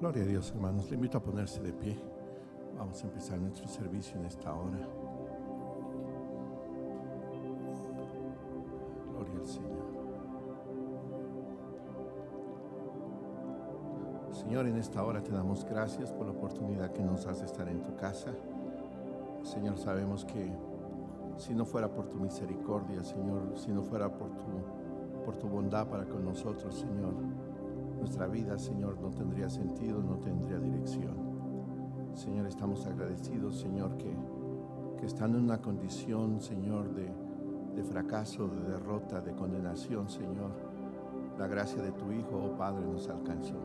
Gloria a Dios, hermanos. Le invito a ponerse de pie. Vamos a empezar nuestro servicio en esta hora. Gloria al Señor. Señor, en esta hora te damos gracias por la oportunidad que nos das de estar en tu casa. Señor, sabemos que si no fuera por tu misericordia, Señor, si no fuera por tu bondad para con nosotros, Señor, nuestra vida, Señor, no tendría sentido, no tendría dirección. Señor, estamos agradecidos, Señor, que estando en una condición, Señor, de fracaso, de derrota, de condenación, Señor, la gracia de tu Hijo, oh Padre, nos alcanzó.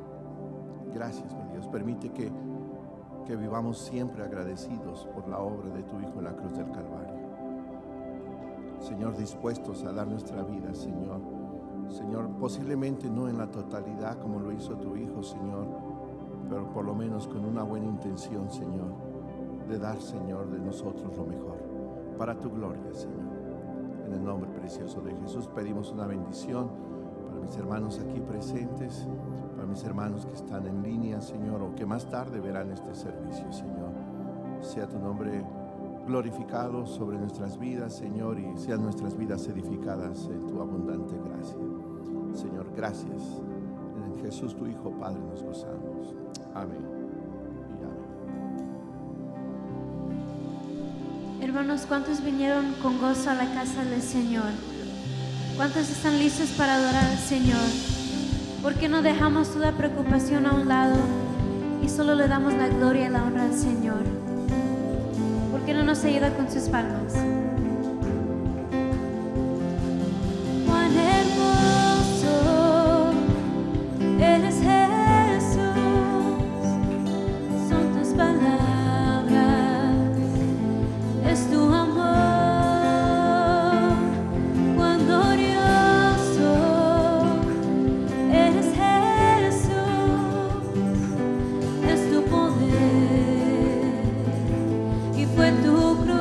Gracias, mi Dios. Permite que vivamos siempre agradecidos por la obra de tu Hijo en la cruz del Calvario. Señor, dispuestos a dar nuestra vida, Señor, posiblemente no en la totalidad como lo hizo tu Hijo, Señor, pero por lo menos con una buena intención, Señor, de dar, Señor, de nosotros lo mejor, para tu gloria, Señor. En el nombre precioso de Jesús pedimos una bendición para mis hermanos aquí presentes, para mis hermanos que están en línea, Señor, o que más tarde verán este servicio, Señor. Sea tu nombre glorificado sobre nuestras vidas, Señor, y sean nuestras vidas edificadas en tu abundante gracia. Señor, gracias. En Jesús, tu Hijo, Padre, nos gozamos. Amén y amén. Hermanos, ¿cuántos vinieron con gozo a la casa del Señor? ¿Cuántos están listos para adorar al Señor? ¿Por qué no dejamos toda preocupación a un lado y solo le damos la gloria y la honra al Señor? ¿Por qué no nos ayuda con sus palmas? Cuán hermoso eres, Jesús, son tus palabras, es tu amor. Cuán glorioso eres, Jesús, es tu poder, y fue tu cruz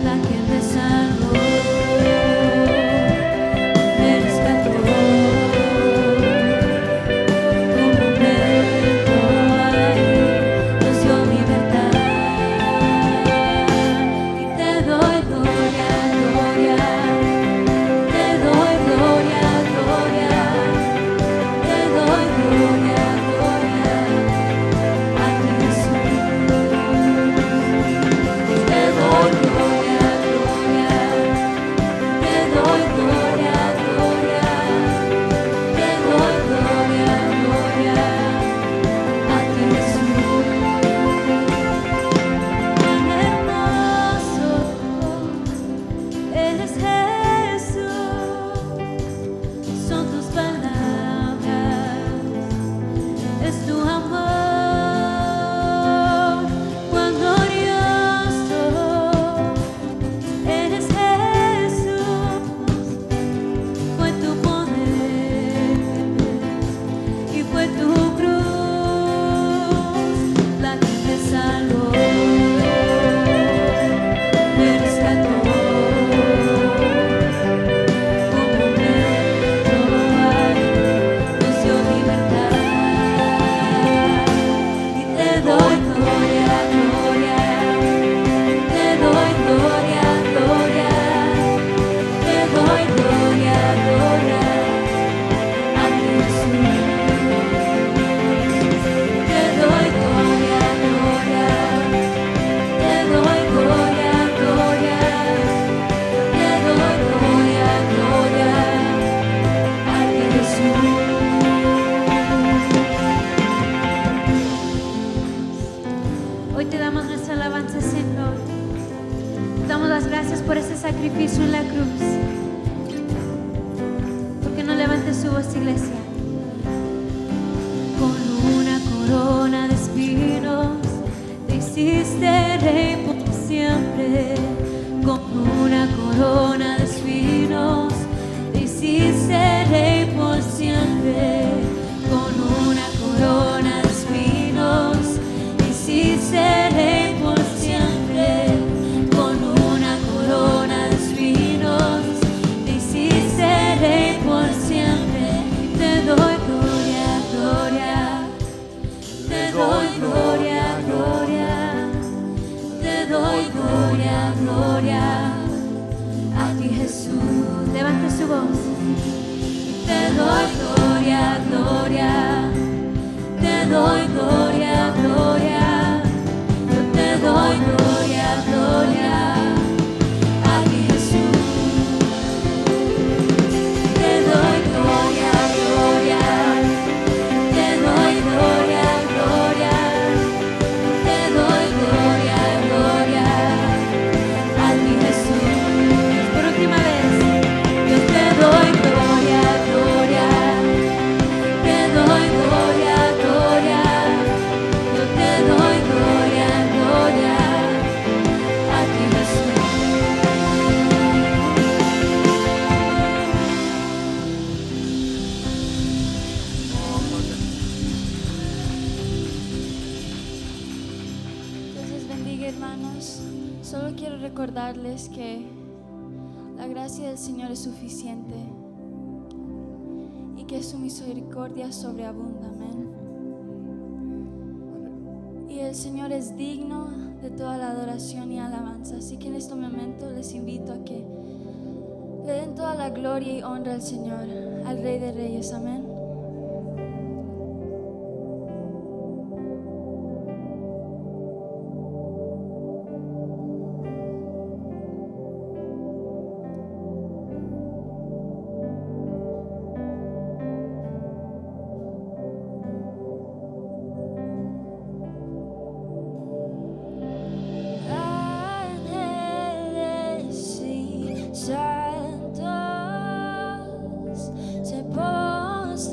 la que me salvó. Sacrificio en la cruz. Porque no levante su voz, iglesia. Con una corona de espinos te hiciste rey por siempre. Con una corona de espinos te hiciste rey por siempre. Con una corona de espinos te hiciste rey por siempre. Con una corona de espinos te hiciste rey por siempre. Te doy gloria, gloria. quiero recordarles que la gracia del Señor es suficiente y que su misericordia sobreabunda. Amén. Y el Señor es digno de toda la adoración y alabanza. Así que en este momento les invito a que le den toda la gloria y honra al Señor, al Rey de Reyes. Amén. Ángeles y santos se postran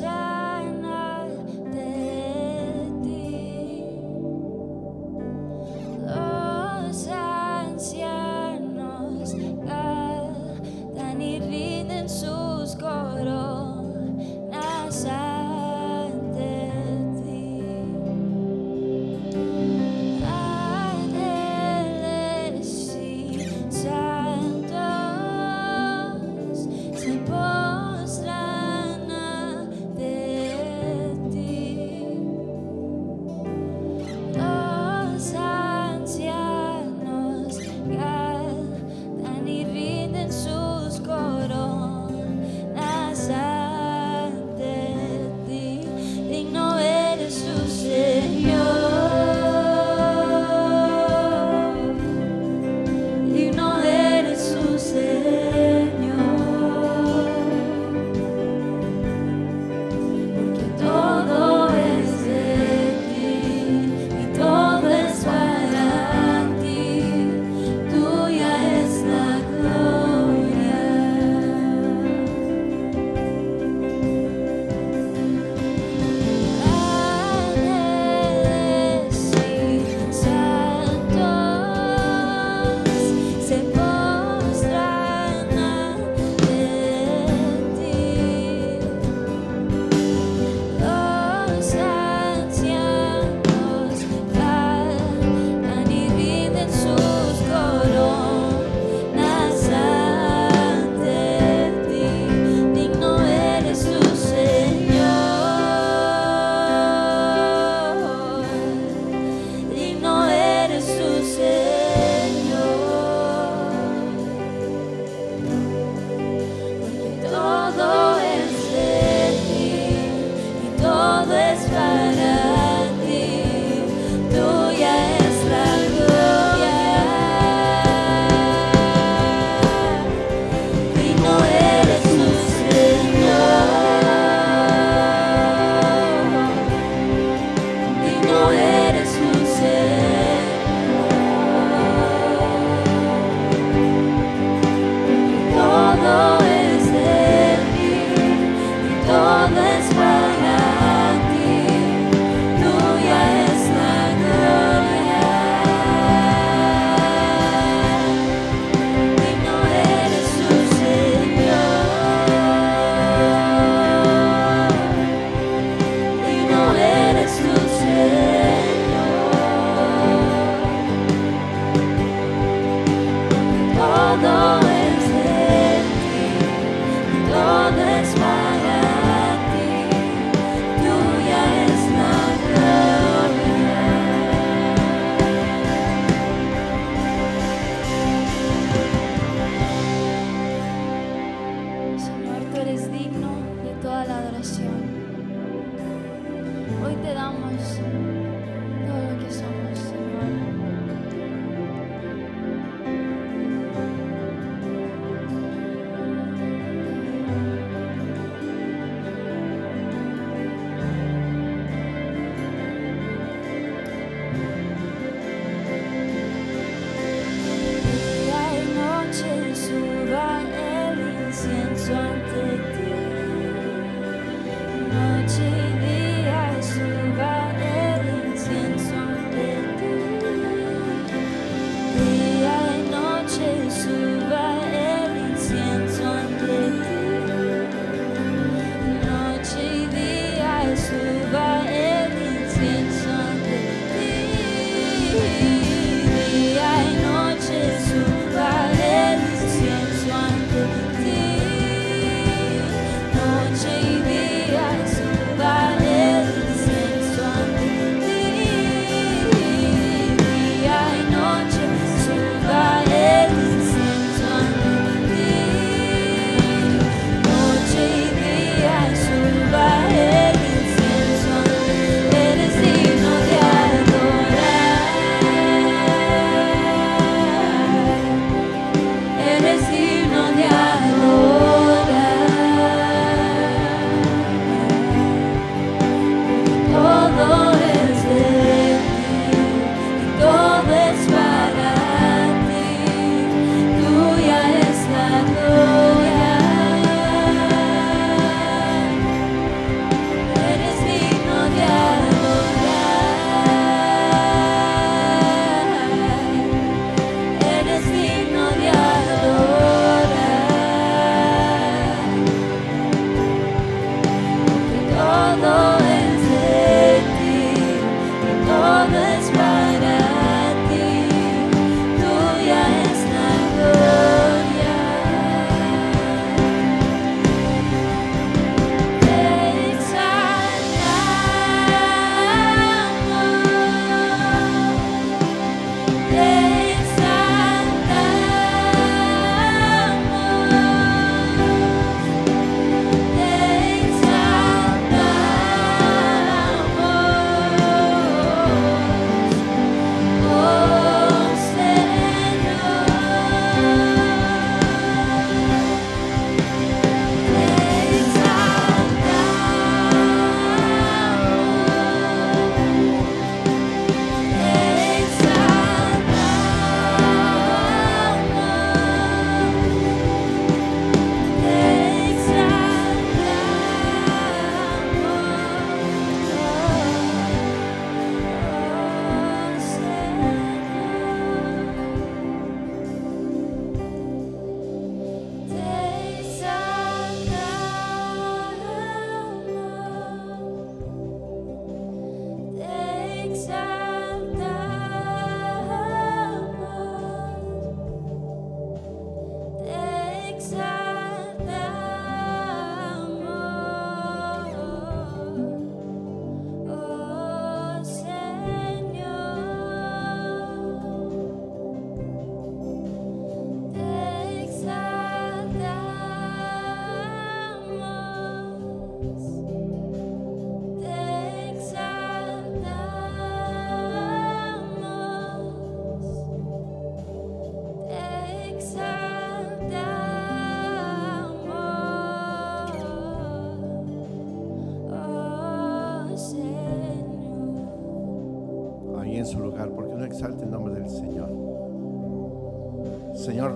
Señor,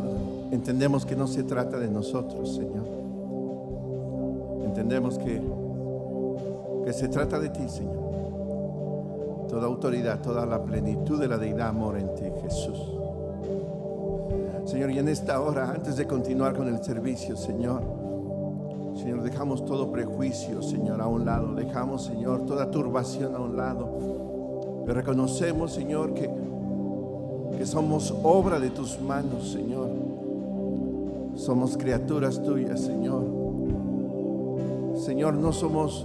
entendemos que no se trata de nosotros, Señor. Entendemos que se trata de ti, Señor. Toda autoridad, toda la plenitud de la deidad mora en ti, Jesús. Señor, y en esta hora, antes de continuar con el servicio, Señor, dejamos todo prejuicio, Señor, a un lado. Dejamos, Señor, toda turbación a un lado. Y reconocemos, Señor, que somos obra de tus manos, Señor. Somos criaturas tuyas, Señor. Señor, no somos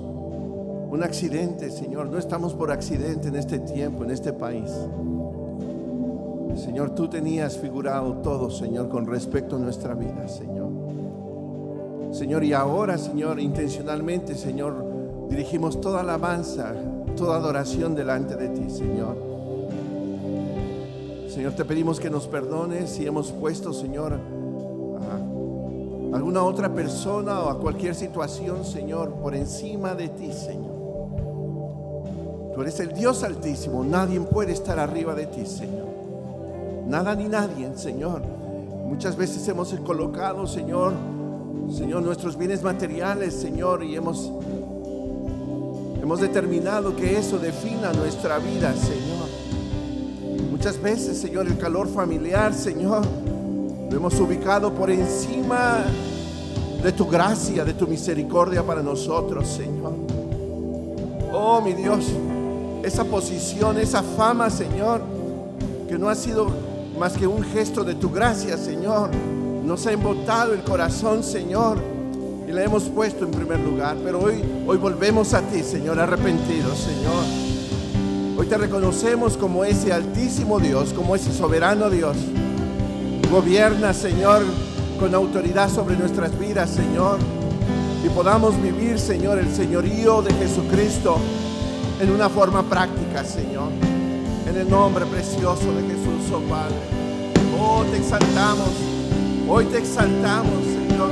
un accidente, Señor. No estamos por accidente en este tiempo, en este país. Señor, tú tenías figurado todo, Señor, con respecto a nuestra vida, Señor. Señor, y ahora, Señor, intencionalmente, Señor, dirigimos toda alabanza, toda adoración delante de ti, Señor. Señor, te pedimos que nos perdones si hemos puesto, Señor, a alguna otra persona o a cualquier situación, Señor, por encima de ti, Señor. Tú eres el Dios Altísimo. Nadie puede estar arriba de ti, Señor. Nada ni nadie, Señor. Muchas veces hemos colocado, Señor, nuestros bienes materiales, Señor, y hemos determinado que eso defina nuestra vida, Señor. Muchas veces, Señor, el calor familiar, Señor, lo hemos ubicado por encima de tu gracia, de tu misericordia para nosotros, Señor. Oh, mi Dios, esa posición, esa fama, Señor, que no ha sido más que un gesto de tu gracia, Señor, nos ha embotado el corazón, Señor, y la hemos puesto en primer lugar. Pero hoy volvemos a ti, Señor, arrepentidos, Señor. Hoy te reconocemos como ese altísimo Dios, como ese soberano Dios. Gobierna, Señor, con autoridad sobre nuestras vidas, Señor, y podamos vivir, Señor, el señorío de Jesucristo en una forma práctica, Señor. En el nombre precioso de Jesús, oh Padre. Oh, te exaltamos. Hoy te exaltamos, Señor.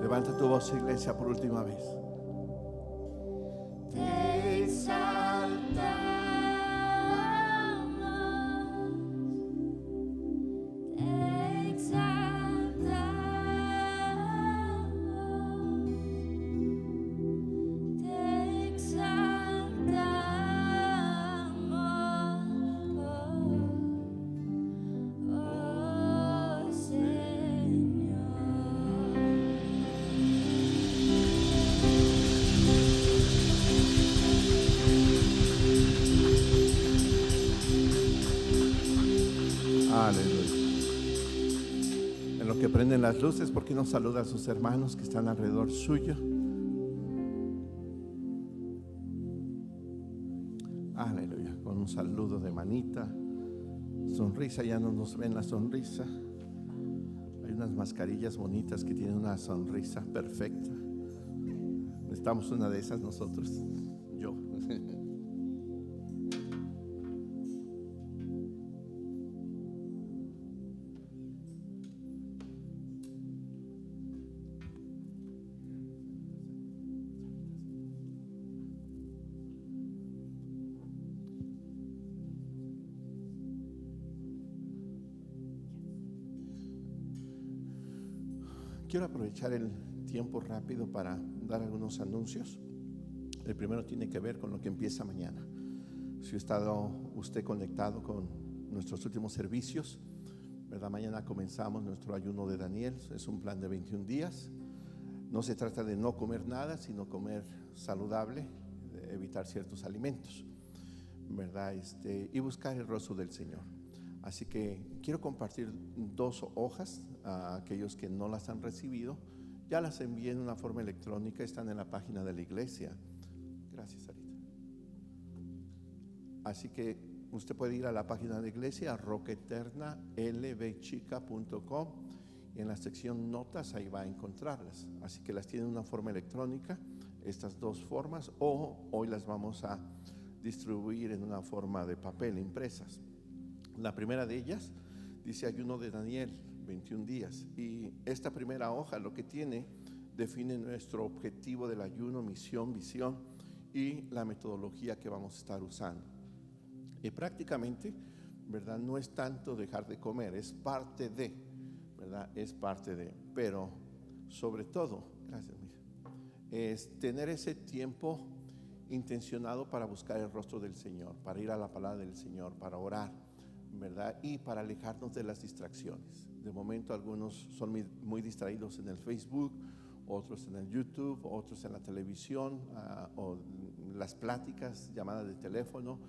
Levanta tu voz, iglesia, por última vez. Te exaltamos, te exaltamos, te exaltamos, oh Señor. Aleluya. En lo que prenden las luces, ¿por qué no saluda a sus hermanos que están alrededor suyo? Aleluya. Con un saludo de manita, sonrisa. Ya no nos ven la sonrisa. Hay unas mascarillas bonitas que tienen una sonrisa perfecta. Necesitamos una de esas nosotros. Yo. Quiero aprovechar el tiempo rápido para dar algunos anuncios. El primero tiene que ver con lo que empieza mañana. Si ha estado usted conectado con nuestros últimos servicios, ¿verdad? Mañana comenzamos nuestro ayuno de Daniel. Es un plan de 21 días. No se trata de no comer nada, sino comer saludable, evitar ciertos alimentos, ¿verdad? Y buscar el rostro del Señor. Así que quiero compartir 2 hojas a aquellos que no las han recibido. Ya las envié en una forma electrónica, están en la página de la iglesia. Gracias, Sarita. Así que usted puede ir a la página de la iglesia, a rocaeternalbchica.com, y en la sección notas ahí va a encontrarlas. Así que las tiene en una forma electrónica, estas 2 formas, o hoy las vamos a distribuir en una forma de papel, impresas. La primera de ellas dice ayuno de Daniel, 21 días. Y esta primera hoja lo que tiene, define nuestro objetivo del ayuno, misión, visión y la metodología que vamos a estar usando. Y prácticamente, ¿verdad? No es tanto dejar de comer, es parte de, ¿verdad? Es parte de, pero sobre todo, gracias, mira, es tener ese tiempo intencionado para buscar el rostro del Señor, para ir a la palabra del Señor, para orar, ¿verdad? Y para alejarnos de las distracciones. De momento algunos son muy distraídos en el Facebook, otros en el YouTube, otros en la televisión, o las pláticas, llamadas de teléfono.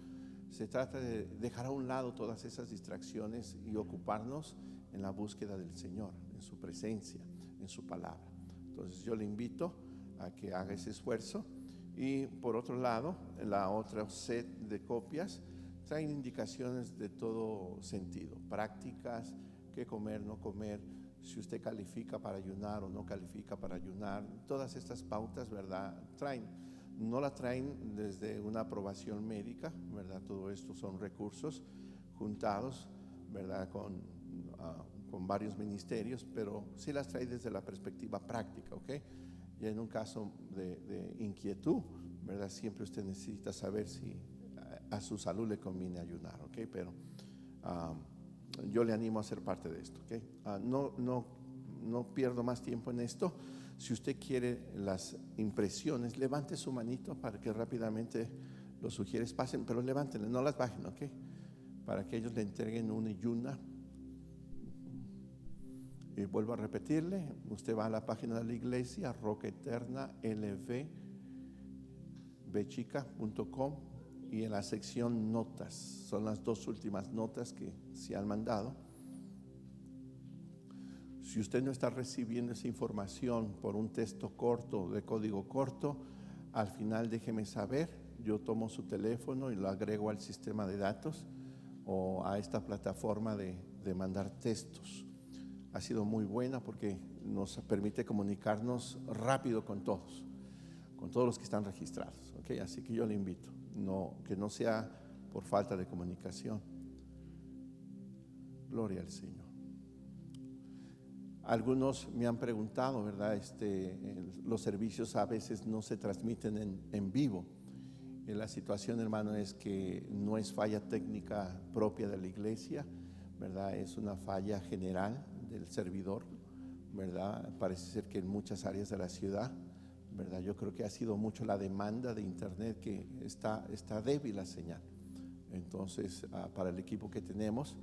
Se trata de dejar a un lado todas esas distracciones y ocuparnos en la búsqueda del Señor, en su presencia, en su palabra. Entonces yo le invito a que haga ese esfuerzo. Y por otro lado, la otra set de copias traen indicaciones de todo sentido, prácticas, qué comer, no comer, si usted califica para ayunar o no califica para ayunar. Todas estas pautas, ¿verdad? No la traen desde una aprobación médica, ¿verdad? Todo esto son recursos juntados, ¿verdad? Con varios ministerios, pero sí las trae desde la perspectiva práctica, ¿ok? Y en un caso de inquietud, ¿verdad? Siempre usted necesita saber si a su salud le conviene ayunar, ¿ok? Pero yo le animo a ser parte de esto, ¿ok? No pierdo más tiempo en esto. Si usted quiere las impresiones, levante su manito para que rápidamente los sugieres pasen, pero levántenle, no las bajen, ¿ok? Para que ellos le entreguen una y una. Y vuelvo a repetirle, usted va a la página de la iglesia, rocaeternalbchica.com, y en la sección notas, son las 2 últimas notas que se han mandado. Si usted no está recibiendo esa información por un texto corto, de código corto, al final déjeme saber, yo tomo su teléfono y lo agrego al sistema de datos o a esta plataforma de mandar textos. Ha sido muy buena porque nos permite comunicarnos rápido con todos los que están registrados, ¿okay? Así que yo le invito, que no sea por falta de comunicación. Gloria al Señor. Algunos me han preguntado, ¿verdad? Los servicios a veces no se transmiten en vivo. La situación, hermano, es que no es falla técnica propia de la iglesia, ¿verdad? Es una falla general del servidor, ¿verdad? Parece ser que en muchas áreas de la ciudad, ¿verdad? Yo creo que ha sido mucho la demanda de internet, que está débil la señal. Entonces, para el equipo que tenemos,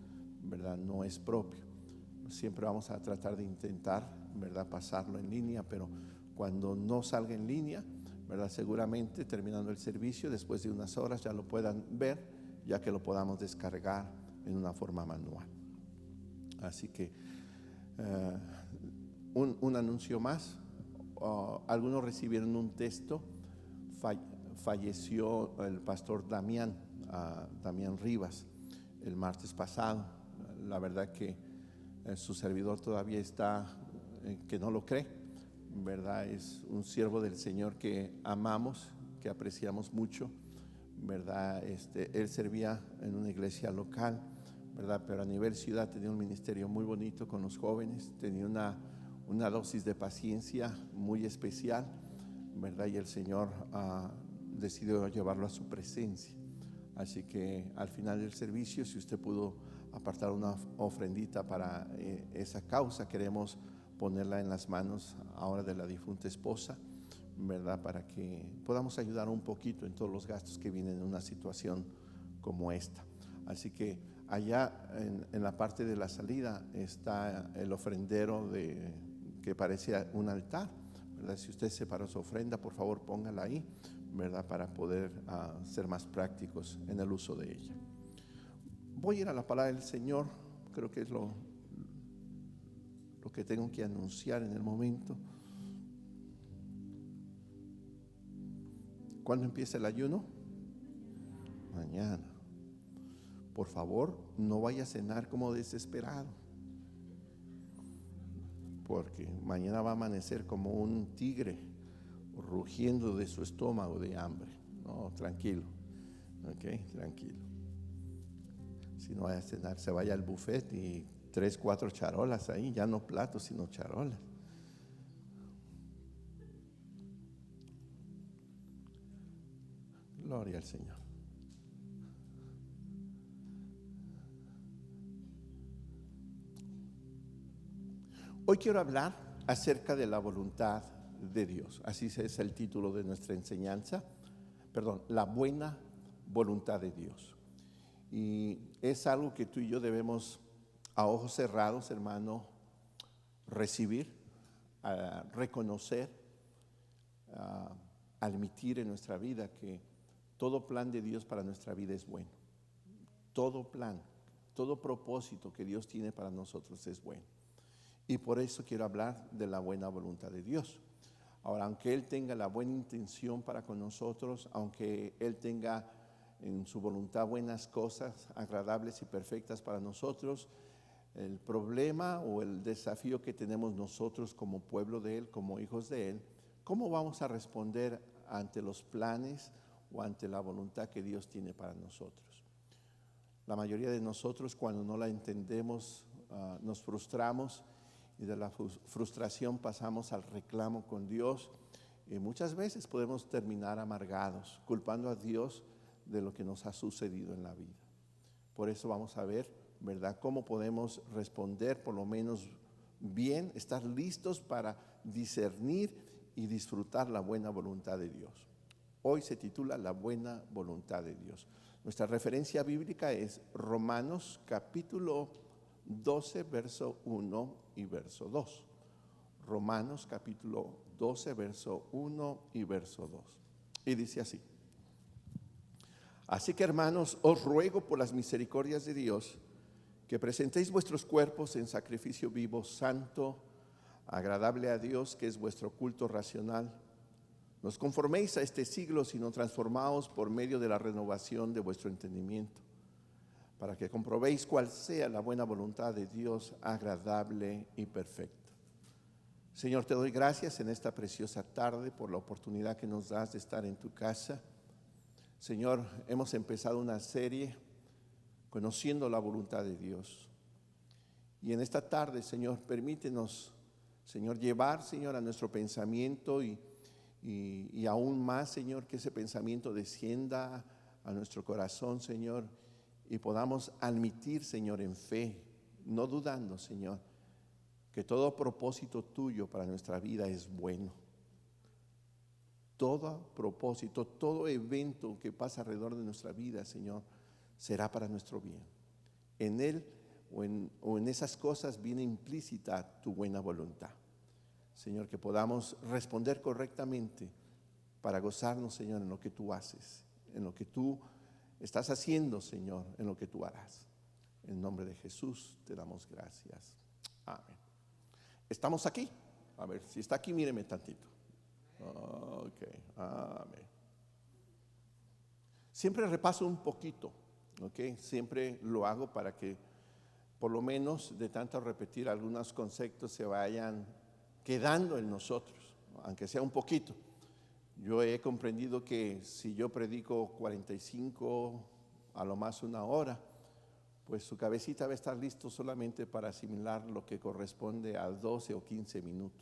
¿verdad? No es propio. Siempre vamos a tratar de intentar, ¿verdad? Pasarlo en línea, pero cuando no salga en línea, ¿verdad? Seguramente terminando el servicio, después de unas horas ya lo puedan ver, ya que lo podamos descargar en una forma manual. Así que un anuncio más. Algunos recibieron un texto. Falleció el pastor Damián Rivas el martes pasado. La verdad que su servidor todavía está que no lo cree, ¿verdad? Es un siervo del Señor que amamos, que apreciamos mucho, ¿verdad? Él servía en una iglesia local, ¿verdad? Pero a nivel ciudad tenía un ministerio muy bonito con los jóvenes, tenía una dosis de paciencia muy especial, ¿verdad? Y el Señor decidió llevarlo a su presencia. Así que al final del servicio, si usted pudo apartar una ofrendita para esa causa, queremos ponerla en las manos ahora de la difunta esposa, ¿verdad? Para que podamos ayudar un poquito en todos los gastos que vienen en una situación como esta. Así que allá en la parte de la salida está el ofrendero que parece un altar, ¿verdad? Si usted separó su ofrenda, por favor póngala ahí, ¿verdad? Para poder ser más prácticos en el uso de ella. Voy a ir a la palabra del Señor. Creo que es lo que tengo que anunciar en el momento. ¿Cuándo empieza el ayuno? Mañana. Por favor, no vaya a cenar como desesperado, porque mañana va a amanecer como un tigre rugiendo de su estómago de hambre. No, tranquilo, ok, tranquilo. Si no vaya a cenar, se vaya al buffet y 3, 4 charolas ahí, ya no platos, sino charolas. Gloria al Señor. Hoy quiero hablar acerca de la voluntad de Dios. Así es el título de nuestra enseñanza. La buena voluntad de Dios. Y es algo que tú y yo debemos, a ojos cerrados, hermano, recibir, reconocer, admitir en nuestra vida que todo plan de Dios para nuestra vida es bueno. Todo plan, todo propósito que Dios tiene para nosotros es bueno. Y por eso quiero hablar de la buena voluntad de Dios. Ahora, aunque Él tenga la buena intención para con nosotros, aunque Él tenga en su voluntad buenas cosas agradables y perfectas para nosotros, el problema o el desafío que tenemos nosotros como pueblo de Él, como hijos de Él, ¿cómo vamos a responder ante los planes o ante la voluntad que Dios tiene para nosotros? La mayoría de nosotros, cuando no la entendemos, nos frustramos, y de la frustración pasamos al reclamo con Dios, y muchas veces podemos terminar amargados, culpando a Dios de lo que nos ha sucedido en la vida. Por eso vamos a ver, ¿verdad?, cómo podemos responder por lo menos bien, estar listos para discernir y disfrutar la buena voluntad de Dios. Hoy se titula La buena voluntad de Dios. Nuestra referencia bíblica es Romanos capítulo 12, verso 1 y verso 2. Romanos capítulo 12, verso 1 y verso 2. Y dice así: Así que, hermanos, os ruego por las misericordias de Dios que presentéis vuestros cuerpos en sacrificio vivo, santo, agradable a Dios, que es vuestro culto racional. No os conforméis a este siglo, sino transformaos por medio de la renovación de vuestro entendimiento, para que comprobéis cuál sea la buena voluntad de Dios, agradable y perfecta. Señor, te doy gracias en esta preciosa tarde por la oportunidad que nos das de estar en tu casa. Señor, hemos empezado una serie conociendo la voluntad de Dios. Y en esta tarde, Señor, permítenos, Señor, llevar, Señor, a nuestro pensamiento y aún más, Señor, que ese pensamiento descienda a nuestro corazón, Señor, y podamos admitir, Señor, en fe, no dudando, Señor, que todo propósito tuyo para nuestra vida es bueno. Todo propósito, todo evento que pasa alrededor de nuestra vida, Señor, será para nuestro bien. En él o en esas cosas viene implícita tu buena voluntad. Señor, que podamos responder correctamente para gozarnos, Señor, en lo que tú haces, en lo que tú estás haciendo, Señor, en lo que tú harás. En nombre de Jesús te damos gracias. Amén. ¿Estamos aquí? A ver, si está aquí, míreme tantito. Ok, amén. Siempre repaso un poquito, ok. Siempre lo hago para que por lo menos de tanto repetir algunos conceptos se vayan quedando en nosotros, aunque sea un poquito. Yo he comprendido que si yo predico 45, a lo más una hora, pues su cabecita va a estar listo solamente para asimilar lo que corresponde a 12 o 15 minutos,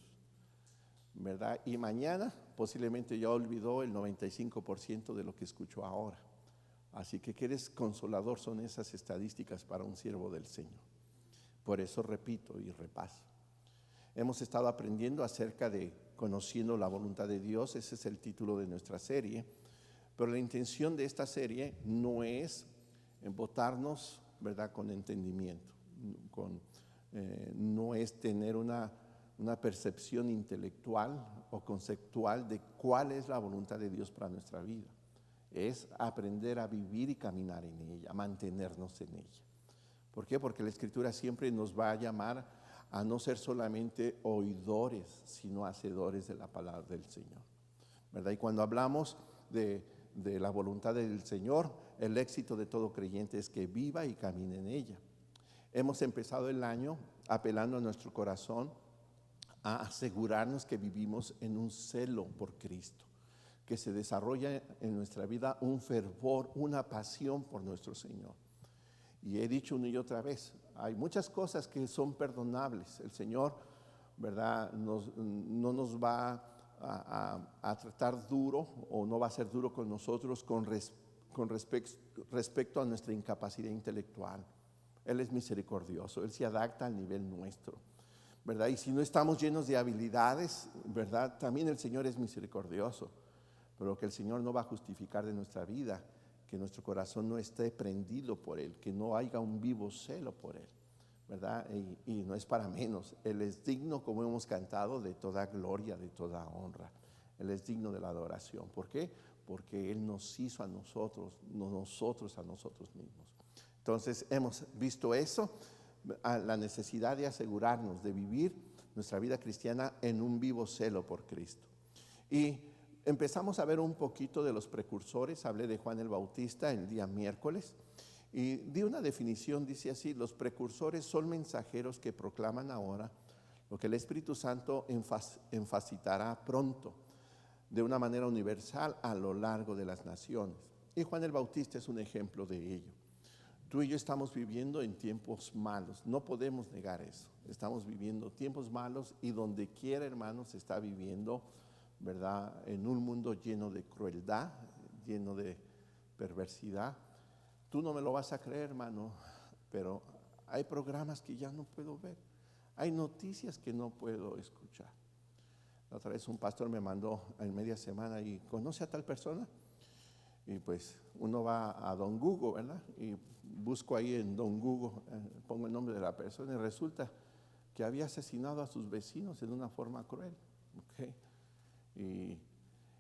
¿verdad? Y mañana posiblemente ya olvidó el 95% de lo que escuchó ahora. Así que qué desconsolador son esas estadísticas para un siervo del Señor. Por eso repito y repaso. Hemos estado aprendiendo acerca de conociendo la voluntad de Dios, ese es el título de nuestra serie, pero la intención de esta serie no es botarnos, ¿verdad?, con entendimiento, no es tener una percepción intelectual o conceptual de cuál es la voluntad de Dios para nuestra vida. Es aprender a vivir y caminar en ella, mantenernos en ella. ¿Por qué? Porque la Escritura siempre nos va a llamar a no ser solamente oidores, sino hacedores de la palabra del Señor, ¿verdad? Y cuando hablamos de la voluntad del Señor, el éxito de todo creyente es que viva y camine en ella. Hemos empezado el año apelando a nuestro corazón a asegurarnos que vivimos en un celo por Cristo, que se desarrolla en nuestra vida un fervor, una pasión por nuestro Señor. Y he dicho una y otra vez, hay muchas cosas que son perdonables. El Señor, ¿verdad?, no nos va a tratar duro, o no va a ser duro con nosotros con respecto a nuestra incapacidad intelectual. Él es misericordioso, Él se adapta al nivel nuestro, ¿verdad? Y si no estamos llenos de habilidades, ¿verdad?, también el Señor es misericordioso. Pero que el Señor no va a justificar de nuestra vida que nuestro corazón no esté prendido por Él, que no haya un vivo celo por Él, ¿verdad? Y no es para menos. Él es digno, como hemos cantado, de toda gloria, de toda honra. Él es digno de la adoración. ¿Por qué? Porque Él nos hizo a nosotros, no nosotros a nosotros mismos. Entonces hemos visto eso, la necesidad de asegurarnos de vivir nuestra vida cristiana en un vivo celo por Cristo. Y empezamos a ver un poquito de los precursores. Hablé de Juan el Bautista el día miércoles y di una definición, dice así: los precursores son mensajeros que proclaman ahora lo que el Espíritu Santo enfacitará pronto de una manera universal a lo largo de las naciones. Y Juan el Bautista es un ejemplo de ello. Tú y yo estamos viviendo en tiempos malos, no podemos negar eso. Estamos viviendo tiempos malos y donde quiera, hermanos, se está viviendo, ¿verdad?, en un mundo lleno de crueldad, lleno de perversidad. Tú no me lo vas a creer, hermano, pero hay programas que ya no puedo ver, hay noticias que no puedo escuchar. La otra vez un pastor me mandó en media semana y ¿conoce a tal persona? Y pues uno va a Don Google, ¿verdad? Y busco ahí en Don Google, pongo el nombre de la persona y resulta que había asesinado a sus vecinos en una forma cruel. ¿Okay?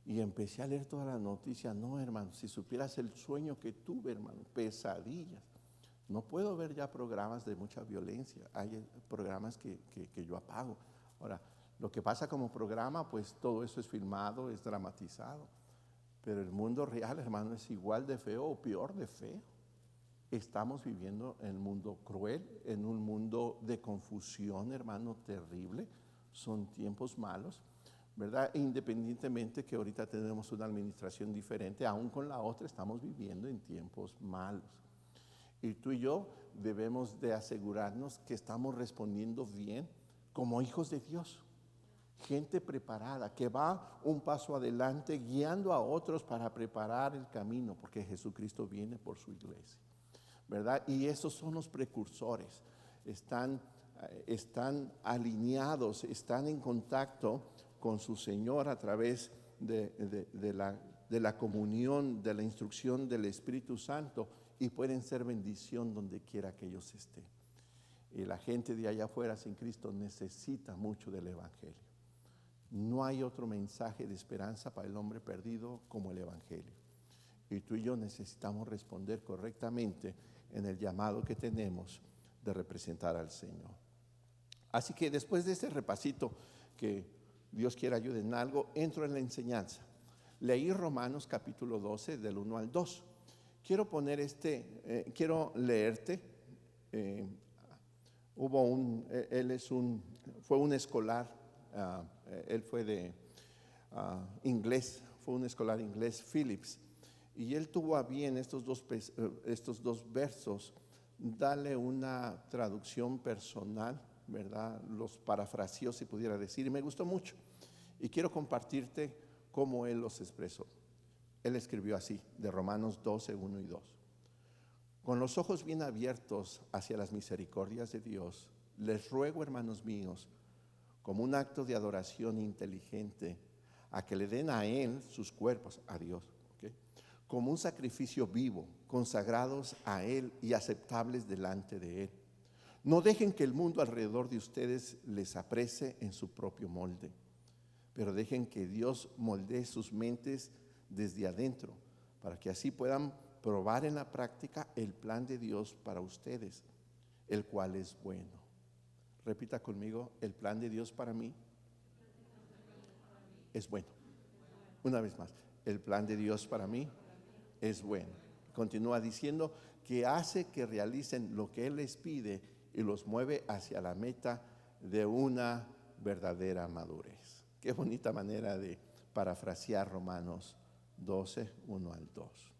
Y empecé a leer toda la noticia. No, hermano, si supieras el sueño que tuve, hermano, pesadillas. No puedo ver ya programas de mucha violencia. Hay programas que yo apago. Ahora, lo que pasa como programa, pues todo eso es filmado, es dramatizado. Pero el mundo real, hermano, es igual de feo o peor de feo. Estamos viviendo en un mundo cruel, en un mundo de confusión, hermano, terrible. Son tiempos malos, ¿verdad? Independientemente que ahorita tenemos una administración diferente, aún con la otra estamos viviendo en tiempos malos. Y tú y yo debemos de asegurarnos que estamos respondiendo bien como hijos de Dios. Gente preparada, que va un paso adelante guiando a otros para preparar el camino, porque Jesucristo viene por su iglesia, ¿verdad? Y esos son los precursores. Están alineados, están en contacto con su Señor a través de la comunión, de la instrucción del Espíritu Santo, y pueden ser bendición donde quiera que ellos estén. Y la gente de allá afuera sin Cristo necesita mucho del Evangelio. No hay otro mensaje de esperanza para el hombre perdido como el Evangelio. Y tú y yo necesitamos responder correctamente en el llamado que tenemos de representar al Señor. Así que después de este repasito, que Dios quiera ayude en algo, entro en la enseñanza. Leí Romanos capítulo 12 del 1 al 2. Quiero leerte. Fue un escolar. Él fue de inglés, fue un escolar inglés, Phillips, y él tuvo a bien estos dos versos darle una traducción personal, ¿verdad? Los parafraseó, si pudiera decir, y me gustó mucho, y quiero compartirte cómo él los expresó. Él escribió así, de Romanos 12, 1 y 2. Con los ojos bien abiertos hacia las misericordias de Dios, les ruego, hermanos míos, como un acto de adoración inteligente, a que le den a Él sus cuerpos, a Dios, ¿ok? Como un sacrificio vivo, consagrados a Él y aceptables delante de Él. No dejen que el mundo alrededor de ustedes les aprese en su propio molde, pero dejen que Dios moldee sus mentes desde adentro, para que así puedan probar en la práctica el plan de Dios para ustedes, el cual es bueno. Repita conmigo, el plan de Dios para mí es bueno. Una vez más, el plan de Dios para mí es bueno. Continúa diciendo que hace que realicen lo que Él les pide y los mueve hacia la meta de una verdadera madurez. Qué bonita manera de parafrasear Romanos 12, 1 al 2.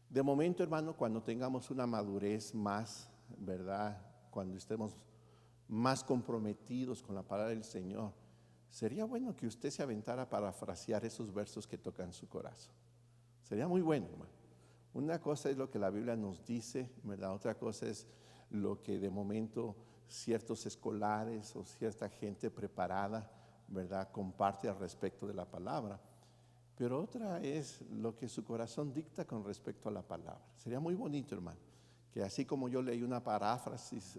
De momento, hermano, cuando tengamos una madurez más, ¿verdad? Cuando estemos más comprometidos con la palabra del Señor, sería bueno que usted se aventara a parafrasear esos versos que tocan su corazón. Sería muy bueno, hermano. Una cosa es lo que la Biblia nos dice, ¿verdad? Otra cosa es lo que de momento ciertos escolares o cierta gente preparada, ¿verdad?, comparte al respecto de la palabra. Pero otra es lo que su corazón dicta con respecto a la palabra. Sería muy bonito, hermano, que así como yo leí una paráfrasis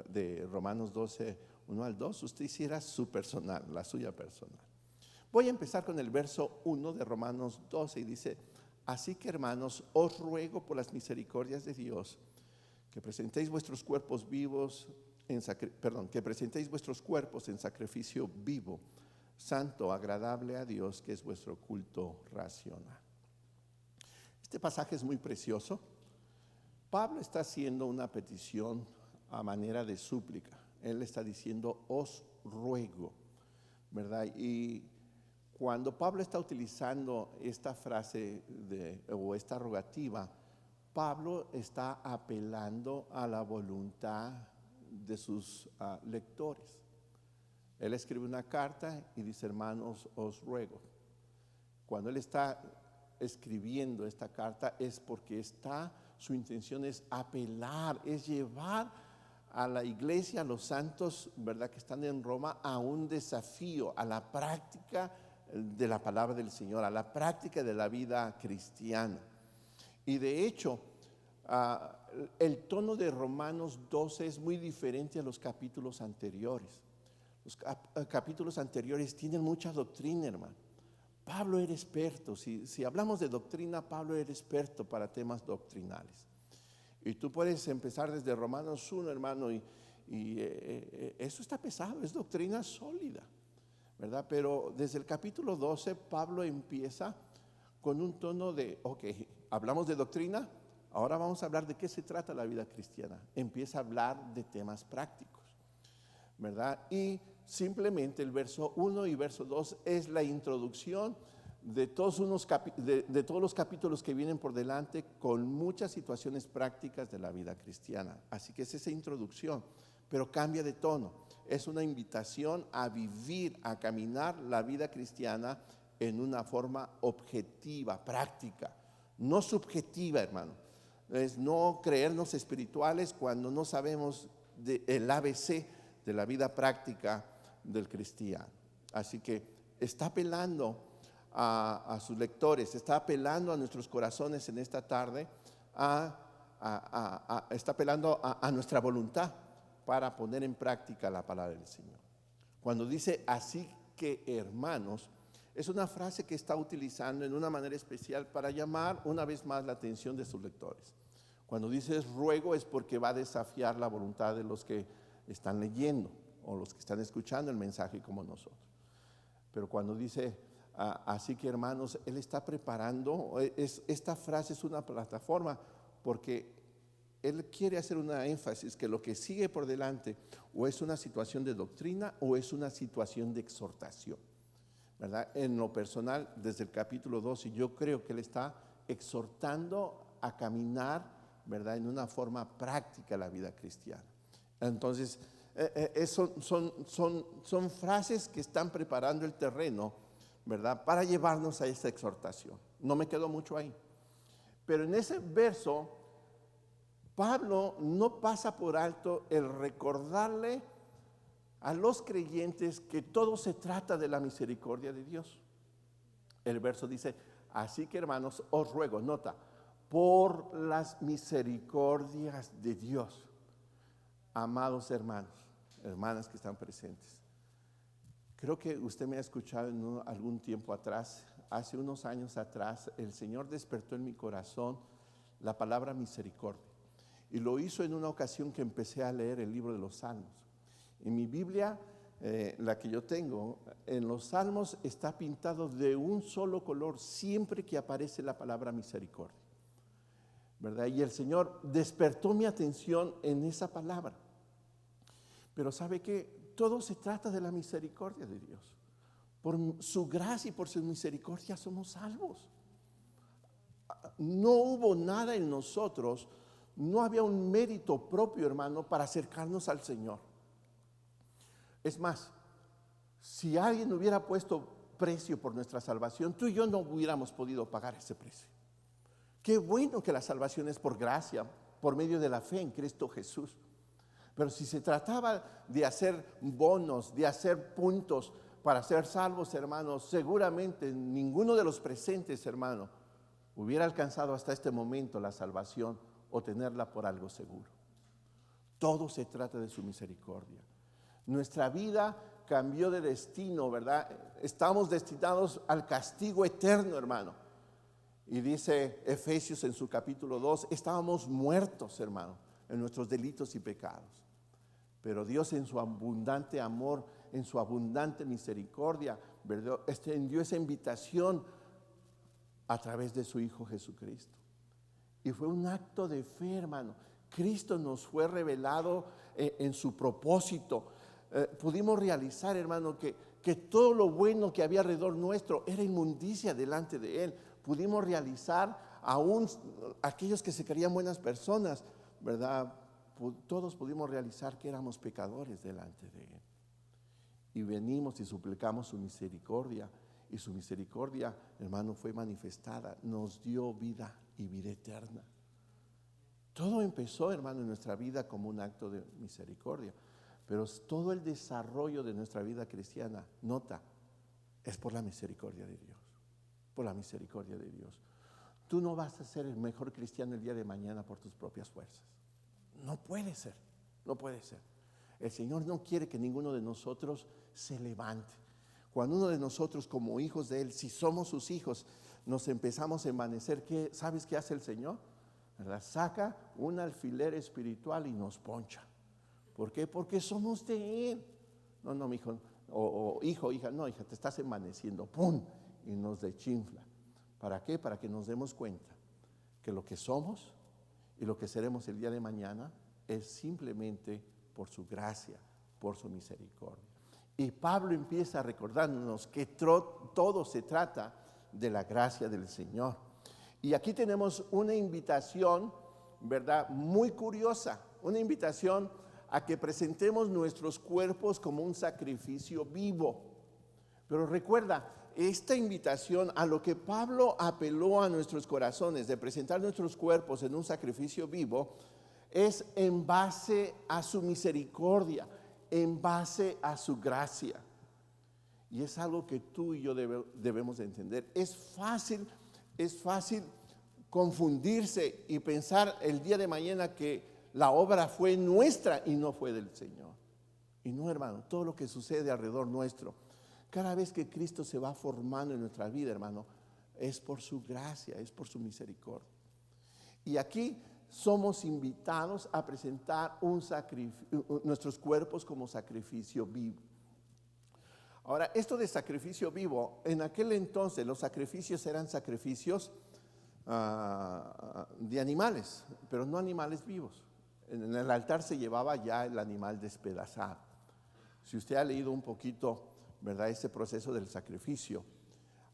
de Romanos 12, 1 al 2, usted hiciera su personal, la suya personal. Voy a empezar con el verso 1 de Romanos 12 y dice: así que, hermanos, os ruego por las misericordias de Dios que presentéis vuestros cuerpos vivos que presentéis vuestros cuerpos en sacrificio vivo, santo, agradable a Dios, que es vuestro culto racional. Este pasaje es muy precioso. Pablo está haciendo una petición a manera de súplica. Él está diciendo, os ruego, ¿verdad? Y cuando Pablo está utilizando esta frase o esta rogativa, Pablo está apelando a la voluntad de sus lectores. Él escribe una carta y dice, hermanos, os ruego. Cuando él está escribiendo esta carta es porque su intención es apelar, es llevar a la iglesia, a los santos, ¿verdad?, que están en Roma, a un desafío, a la práctica de la palabra del Señor, a la práctica de la vida cristiana. Y de hecho, el tono de Romanos 12 es muy diferente a los capítulos anteriores. Los capítulos anteriores tienen mucha doctrina, hermano. Pablo era experto. Si hablamos de doctrina, Pablo era experto para temas doctrinales. Y tú puedes empezar desde Romanos 1, hermano, y eso está pesado, es doctrina sólida, ¿verdad? Pero desde el capítulo 12, Pablo empieza con un tono de, ok, hablamos de doctrina, ahora vamos a hablar de qué se trata la vida cristiana. Empieza a hablar de temas prácticos, ¿verdad? Y simplemente el verso 1 y verso 2 es la introducción de todos los capítulos que vienen por delante, con muchas situaciones prácticas de la vida cristiana. Así que es esa introducción, pero cambia de tono. Es una invitación a vivir, a caminar la vida cristiana en una forma objetiva, práctica, no subjetiva, hermano. Es no creernos espirituales cuando no sabemos el ABC de la vida práctica del cristiano. Así que está apelando a sus lectores, está apelando a nuestros corazones en esta tarde, está apelando a nuestra voluntad para poner en práctica la palabra del Señor. Cuando dice así que, hermanos, es una frase que está utilizando en una manera especial para llamar una vez más la atención de sus lectores. Cuando dice ruego es porque va a desafiar la voluntad de los que están leyendo o los que están escuchando el mensaje como nosotros. Pero cuando dice así que, hermanos, él está preparando, esta frase es una plataforma porque él quiere hacer una énfasis que lo que sigue por delante o es una situación de doctrina o es una situación de exhortación, ¿verdad? En lo personal, desde el capítulo 2, yo creo que él está exhortando a caminar, ¿verdad?, en una forma práctica la vida cristiana. Entonces, son frases que están preparando el terreno, ¿verdad?, para llevarnos a esta exhortación. No me quedo mucho ahí. Pero en ese verso, Pablo no pasa por alto el recordarle a los creyentes que todo se trata de la misericordia de Dios. El verso dice, así que hermanos, os ruego, nota, por las misericordias de Dios, amados hermanos, hermanas que están presentes. Creo que usted me ha escuchado en algún tiempo atrás, hace unos años atrás, el Señor despertó en mi corazón la palabra misericordia. Y lo hizo en una ocasión que empecé a leer el libro de los Salmos. En mi Biblia, la que yo tengo, en los Salmos está pintado de un solo color siempre que aparece la palabra misericordia, ¿verdad? Y el Señor despertó mi atención en esa palabra. Pero ¿sabe qué? Todo se trata de la misericordia de Dios. Por su gracia y por su misericordia somos salvos. No hubo nada en nosotros, no había un mérito propio, hermano, para acercarnos al Señor. Es más, si alguien hubiera puesto precio por nuestra salvación, tú y yo no hubiéramos podido pagar ese precio. Qué bueno que la salvación es por gracia, por medio de la fe en Cristo Jesús. Pero si se trataba de hacer bonos, de hacer puntos para ser salvos, hermanos, seguramente ninguno de los presentes, hermano, hubiera alcanzado hasta este momento la salvación o tenerla por algo seguro. Todo se trata de su misericordia. Nuestra vida cambió de destino, ¿verdad? Estamos destinados al castigo eterno, hermano. Y dice Efesios en su capítulo 2, estábamos muertos, hermano, en nuestros delitos y pecados. Pero Dios en su abundante amor, en su abundante misericordia, ¿verdad?, extendió esa invitación a través de su Hijo Jesucristo. Y fue un acto de fe, hermano. Cristo nos fue revelado en su propósito. Pudimos realizar, hermano, que todo lo bueno que había alrededor nuestro era inmundicia delante de Él. Pudimos realizar, aún aquellos que se creían buenas personas, ¿verdad? Todos pudimos realizar que éramos pecadores delante de Él. Y venimos y suplicamos su misericordia. Y su misericordia, hermano, fue manifestada. Nos dio vida y vida eterna. Todo empezó, hermano, en nuestra vida como un acto de misericordia. Pero todo el desarrollo de nuestra vida cristiana, nota, es por la misericordia de Dios. Por la misericordia de Dios. Tú no vas a ser el mejor cristiano el día de mañana por tus propias fuerzas. No puede ser, no puede ser. El Señor no quiere que ninguno de nosotros se levante. Cuando uno de nosotros como hijos de Él, si somos sus hijos, nos empezamos a envanecer, ¿sabes qué hace el Señor? ¿Verdad? Saca un alfiler espiritual y nos poncha. ¿Por qué? Porque somos de Él. No, mi hijo, o hijo, hija, no, hija, te estás envaneciendo, ¡pum! Y nos deschinfla. ¿Para qué? Para que nos demos cuenta que lo que somos y lo que seremos el día de mañana es simplemente por su gracia, por su misericordia. Y Pablo empieza a recordarnos que todo se trata de la gracia del Señor. Y aquí tenemos una invitación, ¿verdad?, muy curiosa, una invitación a que presentemos nuestros cuerpos como un sacrificio vivo. Pero recuerda, esta invitación a lo que Pablo apeló a nuestros corazones de presentar nuestros cuerpos en un sacrificio vivo es en base a su misericordia, en base a su gracia. Y es algo que tú y yo debemos de entender. Es fácil confundirse y pensar el día de mañana que la obra fue nuestra y no fue del Señor. Y no, hermano, todo lo que sucede alrededor nuestro, cada vez que Cristo se va formando en nuestra vida, hermano, es por su gracia, es por su misericordia. Y aquí somos invitados a presentar nuestros cuerpos como sacrificio vivo. Ahora, esto de sacrificio vivo, en aquel entonces los sacrificios eran sacrificios de animales, pero no animales vivos. En el altar se llevaba ya el animal despedazado. Si usted ha leído un poquito, ¿verdad?, ese proceso del sacrificio,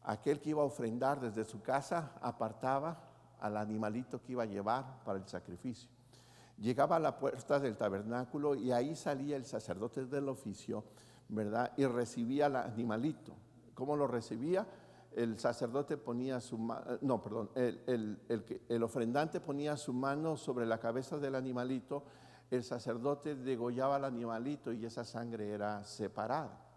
aquel que iba a ofrendar desde su casa apartaba al animalito que iba a llevar para el sacrificio. Llegaba a la puerta del tabernáculo y ahí salía el sacerdote del oficio, ¿verdad?, y recibía al animalito. ¿Cómo lo recibía? El sacerdote ponía el ofrendante ponía su mano sobre la cabeza del animalito, el sacerdote degollaba al animalito y esa sangre era separada.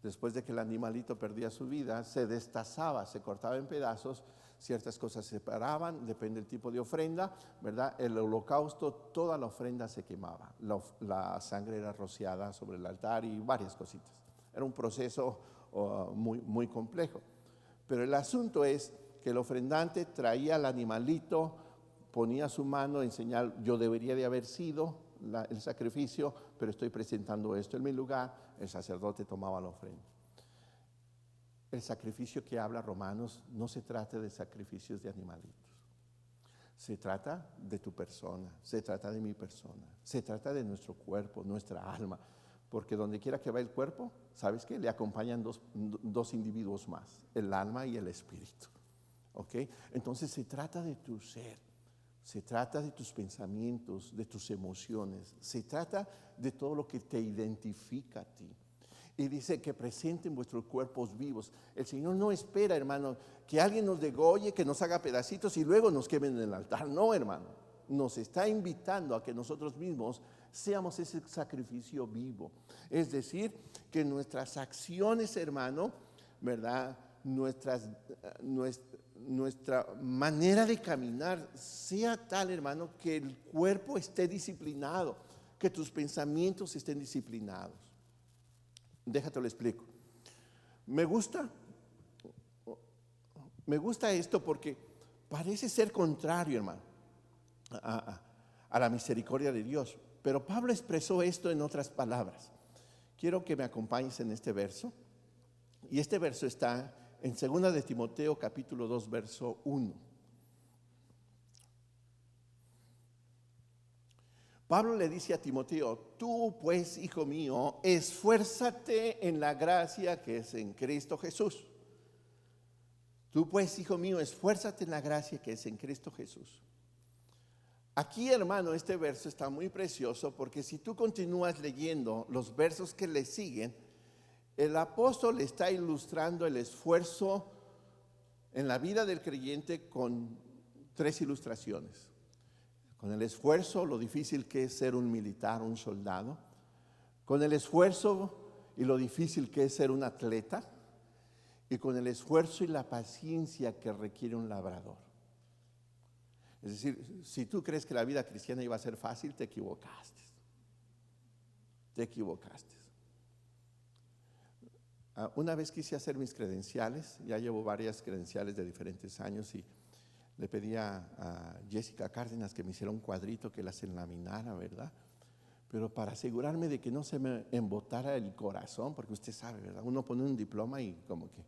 Después de que el animalito perdía su vida, se destazaba, se cortaba en pedazos, ciertas cosas se separaban, depende del tipo de ofrenda, ¿verdad? El holocausto, toda la ofrenda se quemaba, la sangre era rociada sobre el altar y varias cositas. Era un proceso muy complejo. Pero el asunto es que el ofrendante traía al animalito, ponía su mano en señal, yo debería de haber sido el sacrificio, pero estoy presentando esto en mi lugar. El sacerdote tomaba la ofrenda. El sacrificio que habla Romanos no se trata de sacrificios de animalitos. Se trata de tu persona, se trata de mi persona, se trata de nuestro cuerpo, nuestra alma. Porque donde quiera que va el cuerpo, ¿sabes qué? Le acompañan dos individuos más, el alma y el espíritu. ¿Ok? Entonces se trata de tu ser. Se trata de tus pensamientos, de tus emociones. Se trata de todo lo que te identifica a ti. Y dice que presenten vuestros cuerpos vivos. El Señor no espera, hermano, que alguien nos degolle, que nos haga pedacitos y luego nos quemen en el altar. No, hermano. Nos está invitando a que nosotros mismos seamos ese sacrificio vivo. Es decir, que nuestras acciones, hermano, ¿verdad? Nuestra manera de caminar sea tal, hermano, que el cuerpo esté disciplinado, que tus pensamientos estén disciplinados. Déjate lo explico. Me gusta esto porque parece ser contrario, hermano, a la misericordia de Dios. Pero Pablo expresó esto en otras palabras. Quiero que me acompañes en este verso. Y este verso está en 2 de Timoteo capítulo 2 verso 1. Pablo le dice a Timoteo: tú pues, hijo mío, esfuérzate en la gracia que es en Cristo Jesús. Tú pues, hijo mío, esfuérzate en la gracia que es en Cristo Jesús. Aquí, hermano, este verso está muy precioso porque si tú continúas leyendo los versos que le siguen, el apóstol está ilustrando el esfuerzo en la vida del creyente con 3 ilustraciones. Con el esfuerzo, lo difícil que es ser un militar, un soldado. Con el esfuerzo y lo difícil que es ser un atleta. Y con el esfuerzo y la paciencia que requiere un labrador. Es decir, si tú crees que la vida cristiana iba a ser fácil, te equivocaste. Te equivocaste. Una vez quise hacer mis credenciales, ya llevo varias credenciales de diferentes años y le pedí a Jessica Cárdenas que me hiciera un cuadrito que las enlaminara, ¿verdad? Pero para asegurarme de que no se me embotara el corazón, porque usted sabe, ¿verdad? Uno pone un diploma y como que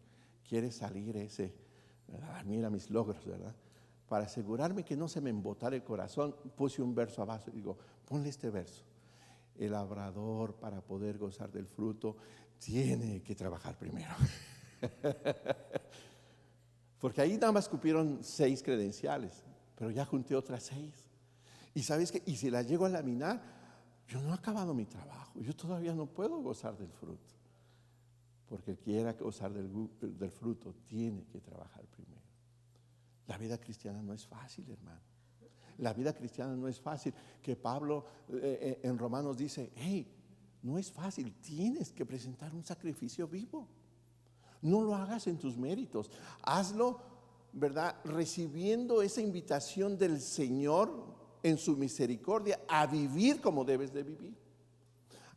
quiere salir ese, ¿verdad? Mira mis logros, ¿verdad? Para asegurarme que no se me embotara el corazón, puse un verso abajo y digo, ponle este verso. El labrador, para poder gozar del fruto, tiene que trabajar primero. Porque ahí nada más cupieron 6 credenciales, pero ya junté otras 6. Y sabes qué, y si las llego a laminar, yo no he acabado mi trabajo, yo todavía no puedo gozar del fruto. Porque el que quiera gozar del fruto tiene que trabajar primero. La vida cristiana no es fácil, hermano. La vida cristiana no es fácil. Que Pablo en Romanos dice, hey, no es fácil, tienes que presentar un sacrificio vivo. No lo hagas en tus méritos, hazlo, ¿verdad? Recibiendo esa invitación del Señor en su misericordia a vivir como debes de vivir.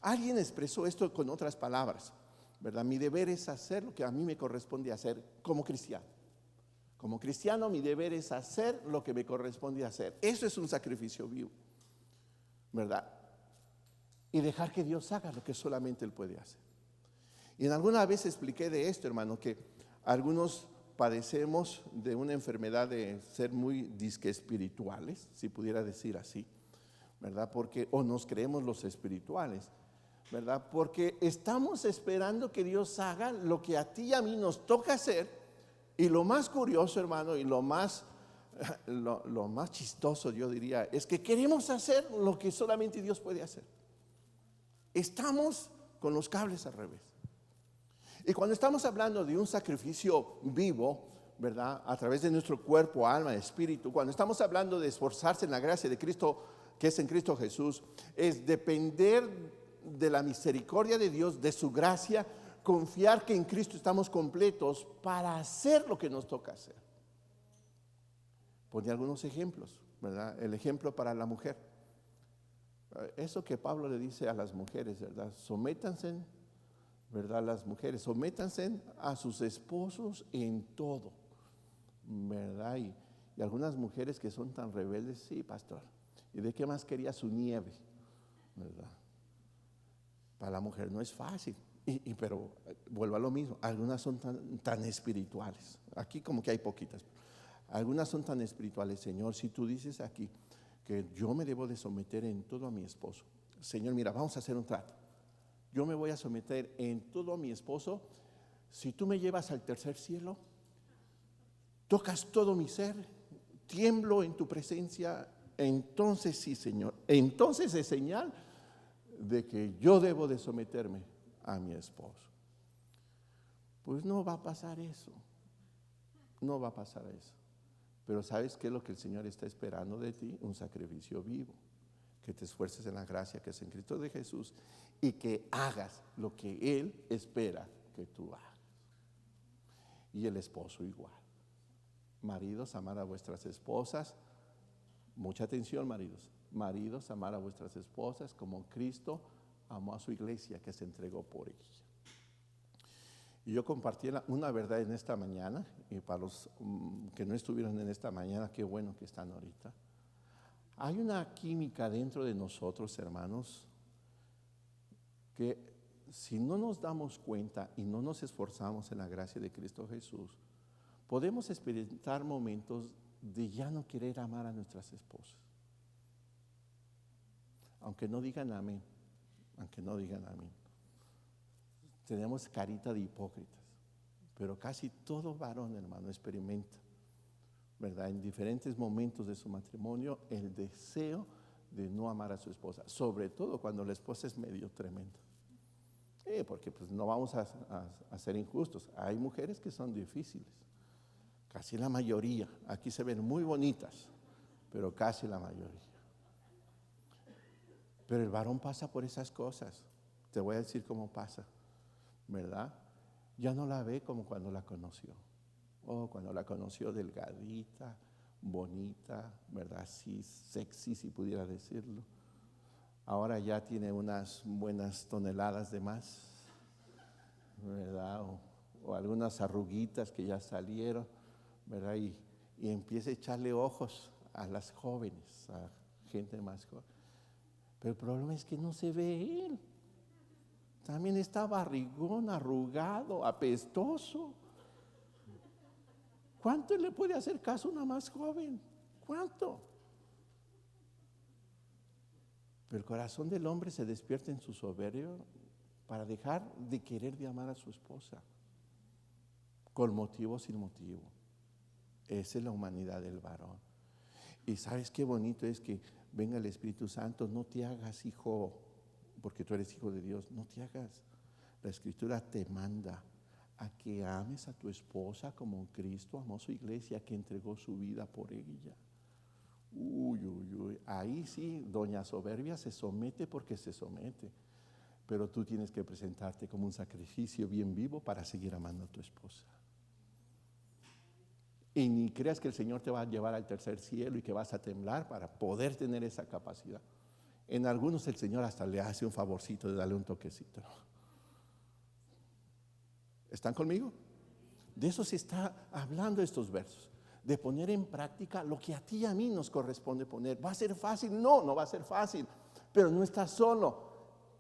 Alguien expresó esto con otras palabras, ¿verdad? Mi deber es hacer lo que a mí me corresponde hacer como cristiano. Como cristiano, mi deber es hacer lo que me corresponde hacer. Eso es un sacrificio vivo, ¿verdad? Y dejar que Dios haga lo que solamente Él puede hacer. Y en alguna vez expliqué de esto, hermano, que algunos padecemos de una enfermedad de ser muy disque espirituales, si pudiera decir así, ¿verdad? Porque, o nos creemos los espirituales, ¿verdad? Porque estamos esperando que Dios haga lo que a ti y a mí nos toca hacer. Y lo más curioso, hermano, y lo más chistoso, yo diría, es que queremos hacer lo que solamente Dios puede hacer. Estamos con los cables al revés. Y cuando estamos hablando de un sacrificio vivo, ¿verdad? A través de nuestro cuerpo, alma, espíritu. Cuando estamos hablando de esforzarse en la gracia de Cristo, que es en Cristo Jesús, es depender de la misericordia de Dios, de su gracia, confiar que en Cristo estamos completos para hacer lo que nos toca hacer. Pone algunos ejemplos, ¿verdad? El ejemplo para la mujer. Eso que Pablo le dice a las mujeres, ¿verdad? Sométanse, ¿verdad? Las mujeres, sométanse a sus esposos en todo, ¿verdad? Y algunas mujeres que son tan rebeldes, sí, pastor. ¿Y de qué más quería su nieve? ¿Verdad? Para la mujer no es fácil. Pero vuelvo a lo mismo, algunas son tan espirituales. Aquí como que hay poquitas. Algunas son tan espirituales. Señor, si tú dices aquí que yo me debo de someter en todo a mi esposo. Señor, mira, vamos a hacer un trato. Yo me voy a someter en todo a mi esposo. Si tú me llevas al tercer cielo, tocas todo mi ser, tiemblo en tu presencia, entonces sí, Señor. Entonces es señal de que yo debo de someterme a mi esposo. Pues no va a pasar eso. No va a pasar eso. Pero ¿sabes qué es lo que el Señor está esperando de ti? Un sacrificio vivo. Que te esfuerces en la gracia que es en Cristo de Jesús y que hagas lo que Él espera que tú hagas. Y el esposo igual. Maridos, amar a vuestras esposas. Mucha atención, maridos. Maridos, amar a vuestras esposas como Cristo amó a su iglesia, que se entregó por ella. Y yo compartí una verdad en esta mañana, y para los que no estuvieron en esta mañana, qué bueno que están ahorita. Hay una química dentro de nosotros, hermanos, que si no nos damos cuenta y no nos esforzamos en la gracia de Cristo Jesús, podemos experimentar momentos de ya no querer amar a nuestras esposas. Aunque no digan amén, aunque no digan amén. Tenemos carita de hipócritas, pero casi todo varón, hermano, experimenta, ¿verdad? En diferentes momentos de su matrimonio, el deseo de no amar a su esposa, sobre todo cuando la esposa es medio tremenda. Porque pues no vamos a ser injustos. Hay mujeres que son difíciles, casi la mayoría. Aquí se ven muy bonitas, pero casi la mayoría. Pero el varón pasa por esas cosas. Te voy a decir cómo pasa, ¿verdad? Ya no la ve como cuando la conoció. Cuando la conoció delgadita, bonita, ¿verdad? Así sexy, si pudiera decirlo. Ahora ya tiene unas buenas toneladas de más, ¿verdad? O algunas arruguitas que ya salieron, ¿verdad? Y empieza a echarle ojos a las jóvenes, a gente más joven. Pero el problema es que no se ve él. También está barrigón, arrugado, apestoso. ¿Cuánto le puede hacer caso a una más joven? ¿Cuánto? Pero el corazón del hombre se despierta en su soberbia para dejar de querer de amar a su esposa, con motivo o sin motivo. Esa es la humanidad del varón. Y sabes qué bonito es que venga el Espíritu Santo. No te hagas hijo, porque tú eres hijo de Dios, no te hagas. La Escritura te manda a que ames a tu esposa como Cristo amó a su iglesia, que entregó su vida por ella. Ahí sí, doña soberbia se somete porque se somete, pero tú tienes que presentarte como un sacrificio bien vivo para seguir amando a tu esposa. Y ni creas que el Señor te va a llevar al tercer cielo y que vas a temblar para poder tener esa capacidad. En algunos el Señor hasta le hace un favorcito de darle un toquecito. ¿Están conmigo? De eso se está hablando estos versos. De poner en práctica lo que a ti y a mí nos corresponde poner. ¿Va a ser fácil? No, no va a ser fácil. Pero no estás solo.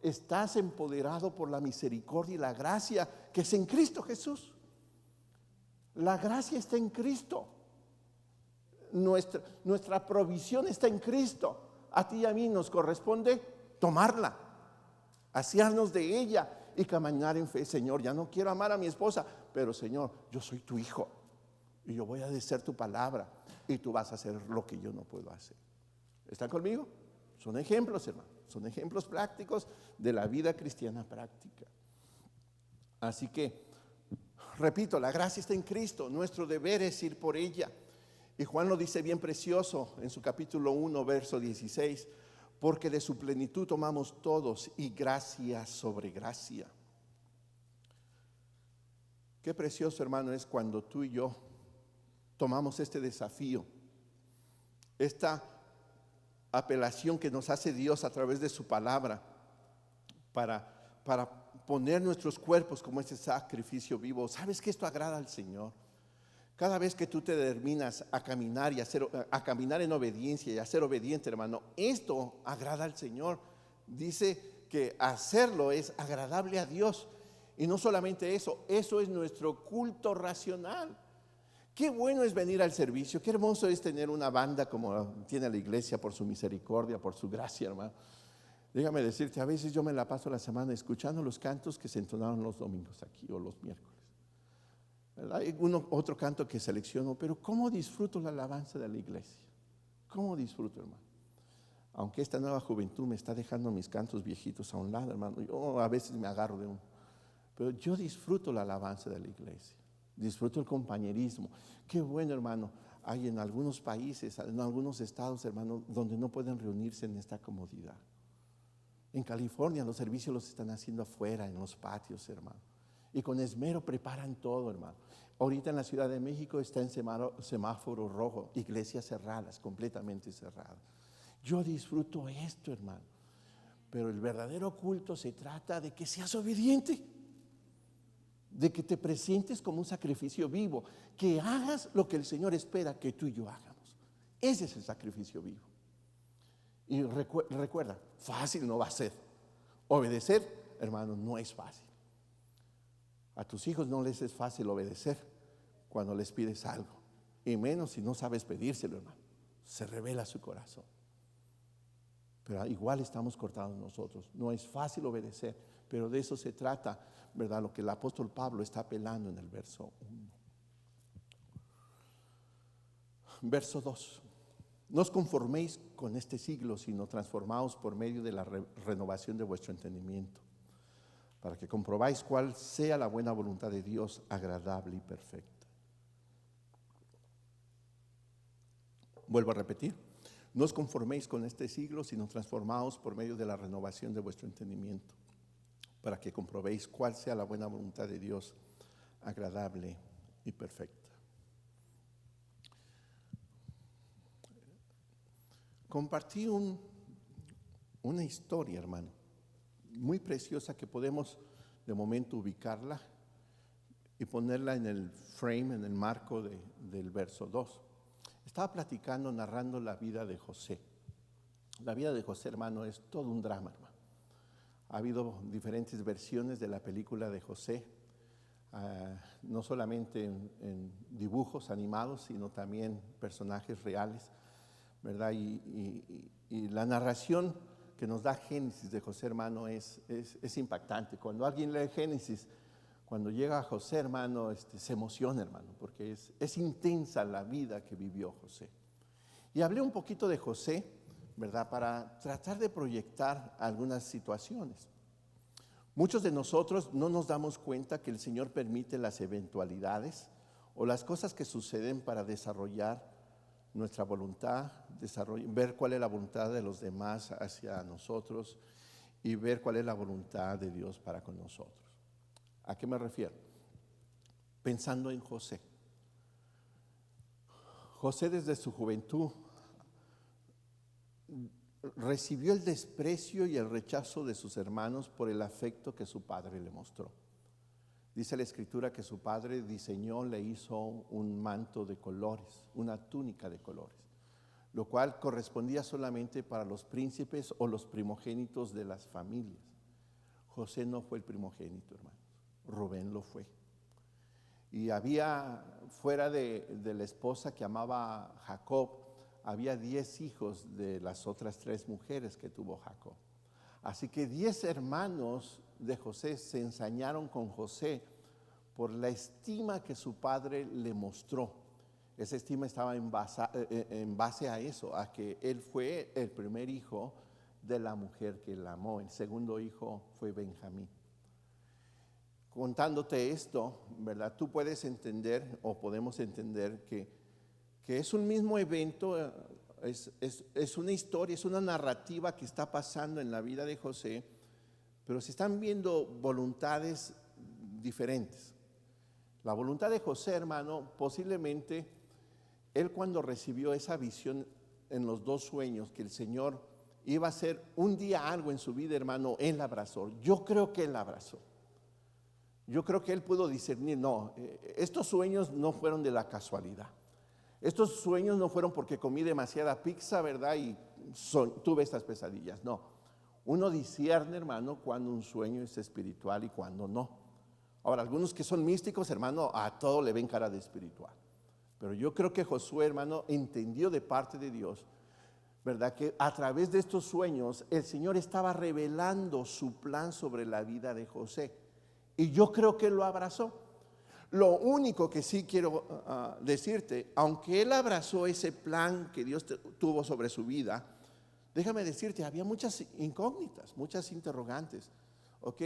Estás empoderado por la misericordia y la gracia que es en Cristo Jesús. La gracia está en Cristo. Nuestra provisión está en Cristo. A ti y a mí nos corresponde tomarla, asearnos de ella y caminar en fe. Señor, ya no quiero amar a mi esposa, pero Señor, yo soy tu hijo y yo voy a decir tu palabra y tú vas a hacer lo que yo no puedo hacer. ¿Están conmigo? Son ejemplos, hermano. Son ejemplos prácticos de la vida cristiana práctica. Así que Repito, la gracia está en Cristo, nuestro deber es ir por ella. Y Juan lo dice bien precioso en su capítulo 1, verso 16, porque de su plenitud tomamos todos y gracia sobre gracia. Qué precioso, hermano, es cuando tú y yo tomamos este desafío, esta apelación que nos hace Dios a través de su palabra para poner nuestros cuerpos como ese sacrificio vivo. ¿Sabes que esto agrada al Señor? Cada vez que tú te determinas a caminar a caminar en obediencia y a ser obediente, hermano, esto agrada al Señor. Dice que hacerlo es agradable a Dios. Y no solamente eso, eso es nuestro culto racional. Qué bueno es venir al servicio, qué hermoso es tener una banda como tiene la iglesia por su misericordia, por su gracia, hermano. Déjame decirte, a veces yo me la paso la semana escuchando los cantos que se entonaron los domingos aquí o los miércoles. ¿Verdad? Hay otro canto que selecciono, pero ¿cómo disfruto la alabanza de la iglesia? ¿Cómo disfruto, hermano? Aunque esta nueva juventud me está dejando mis cantos viejitos a un lado, hermano, yo a veces me agarro de uno. Pero yo disfruto la alabanza de la iglesia, disfruto el compañerismo. Qué bueno, hermano, hay en algunos países, en algunos estados, hermano, donde no pueden reunirse en esta comodidad. En California los servicios los están haciendo afuera, en los patios, hermano. Y con esmero preparan todo, hermano. Ahorita en la Ciudad de México está en semáforo rojo, iglesias cerradas, completamente cerradas. Yo disfruto esto, hermano. Pero el verdadero culto se trata de que seas obediente, de que te presentes como un sacrificio vivo, que hagas lo que el Señor espera que tú y yo hagamos. Ese es el sacrificio vivo. Y recuerda, fácil no va a ser. Obedecer, hermano, no es fácil. A tus hijos no les es fácil obedecer cuando les pides algo, y menos si no sabes pedírselo, hermano. Se revela su corazón. Pero igual estamos cortados nosotros. No es fácil obedecer, pero de eso se trata, ¿verdad? Lo que el apóstol Pablo está apelando en el verso 1. Verso 2. No os conforméis con este siglo, sino transformaos por medio de la renovación de vuestro entendimiento, para que comprobáis cuál sea la buena voluntad de Dios, agradable y perfecta. Vuelvo a repetir. No os conforméis con este siglo, sino transformaos por medio de la renovación de vuestro entendimiento, para que comprobéis cuál sea la buena voluntad de Dios, agradable y perfecta. Compartí una historia, hermano, muy preciosa que podemos de momento ubicarla y ponerla en el frame, en el marco del verso 2. Estaba platicando, narrando la vida de José. La vida de José, hermano, es todo un drama, hermano. Ha habido diferentes versiones de la película de José, no solamente en dibujos animados, sino también personajes reales, ¿verdad? Y la narración que nos da Génesis de José, hermano, es impactante. Cuando alguien lee Génesis, cuando llega a José, hermano, se emociona, hermano, porque es intensa la vida que vivió José. Y hablé un poquito de José, ¿verdad? Para tratar de proyectar algunas situaciones. Muchos de nosotros no nos damos cuenta que el Señor permite las eventualidades o las cosas que suceden para desarrollar nuestra voluntad, ver cuál es la voluntad de los demás hacia nosotros y ver cuál es la voluntad de Dios para con nosotros. ¿A qué me refiero? Pensando en José. José desde su juventud recibió el desprecio y el rechazo de sus hermanos por el afecto que su padre le mostró. Dice la Escritura que su padre diseñó, le hizo un manto de colores, una túnica de colores, lo cual correspondía solamente para los príncipes o los primogénitos de las familias. José no fue el primogénito, hermanos. Rubén lo fue. Y había, fuera de la esposa que amaba a Jacob, había 10 hijos de las otras 3 mujeres que tuvo Jacob. Así que 10 hermanos de José se ensañaron con José por la estima que su padre le mostró. Esa estima estaba en base a eso, a que él fue el primer hijo de la mujer que él amó. El segundo hijo fue Benjamín. contándote esto, ¿verdad? Tú puedes entender o podemos entender que es un mismo evento, es una historia, es una narrativa que está pasando en la vida de José, pero se están viendo voluntades diferentes. La voluntad de José, hermano, posiblemente él cuando recibió esa visión en los dos sueños que el Señor iba a hacer un día algo en su vida, hermano, él la abrazó. Yo creo que él la abrazó. Yo creo que él pudo discernir, no, estos sueños no fueron de la casualidad. Estos sueños no fueron porque comí demasiada pizza, ¿verdad? Y tuve estas pesadillas. No, uno discierne, hermano, cuando un sueño es espiritual y cuando no. Ahora, algunos que son místicos, hermano, a todo le ven cara de espiritual. Pero yo creo que Josué, hermano, entendió de parte de Dios, ¿verdad? Que a través de estos sueños el Señor estaba revelando su plan sobre la vida de José. Y yo creo que él lo abrazó. Lo único que sí quiero decirte, aunque él abrazó ese plan que Dios tuvo sobre su vida, déjame decirte, había muchas incógnitas, muchas interrogantes. Ok,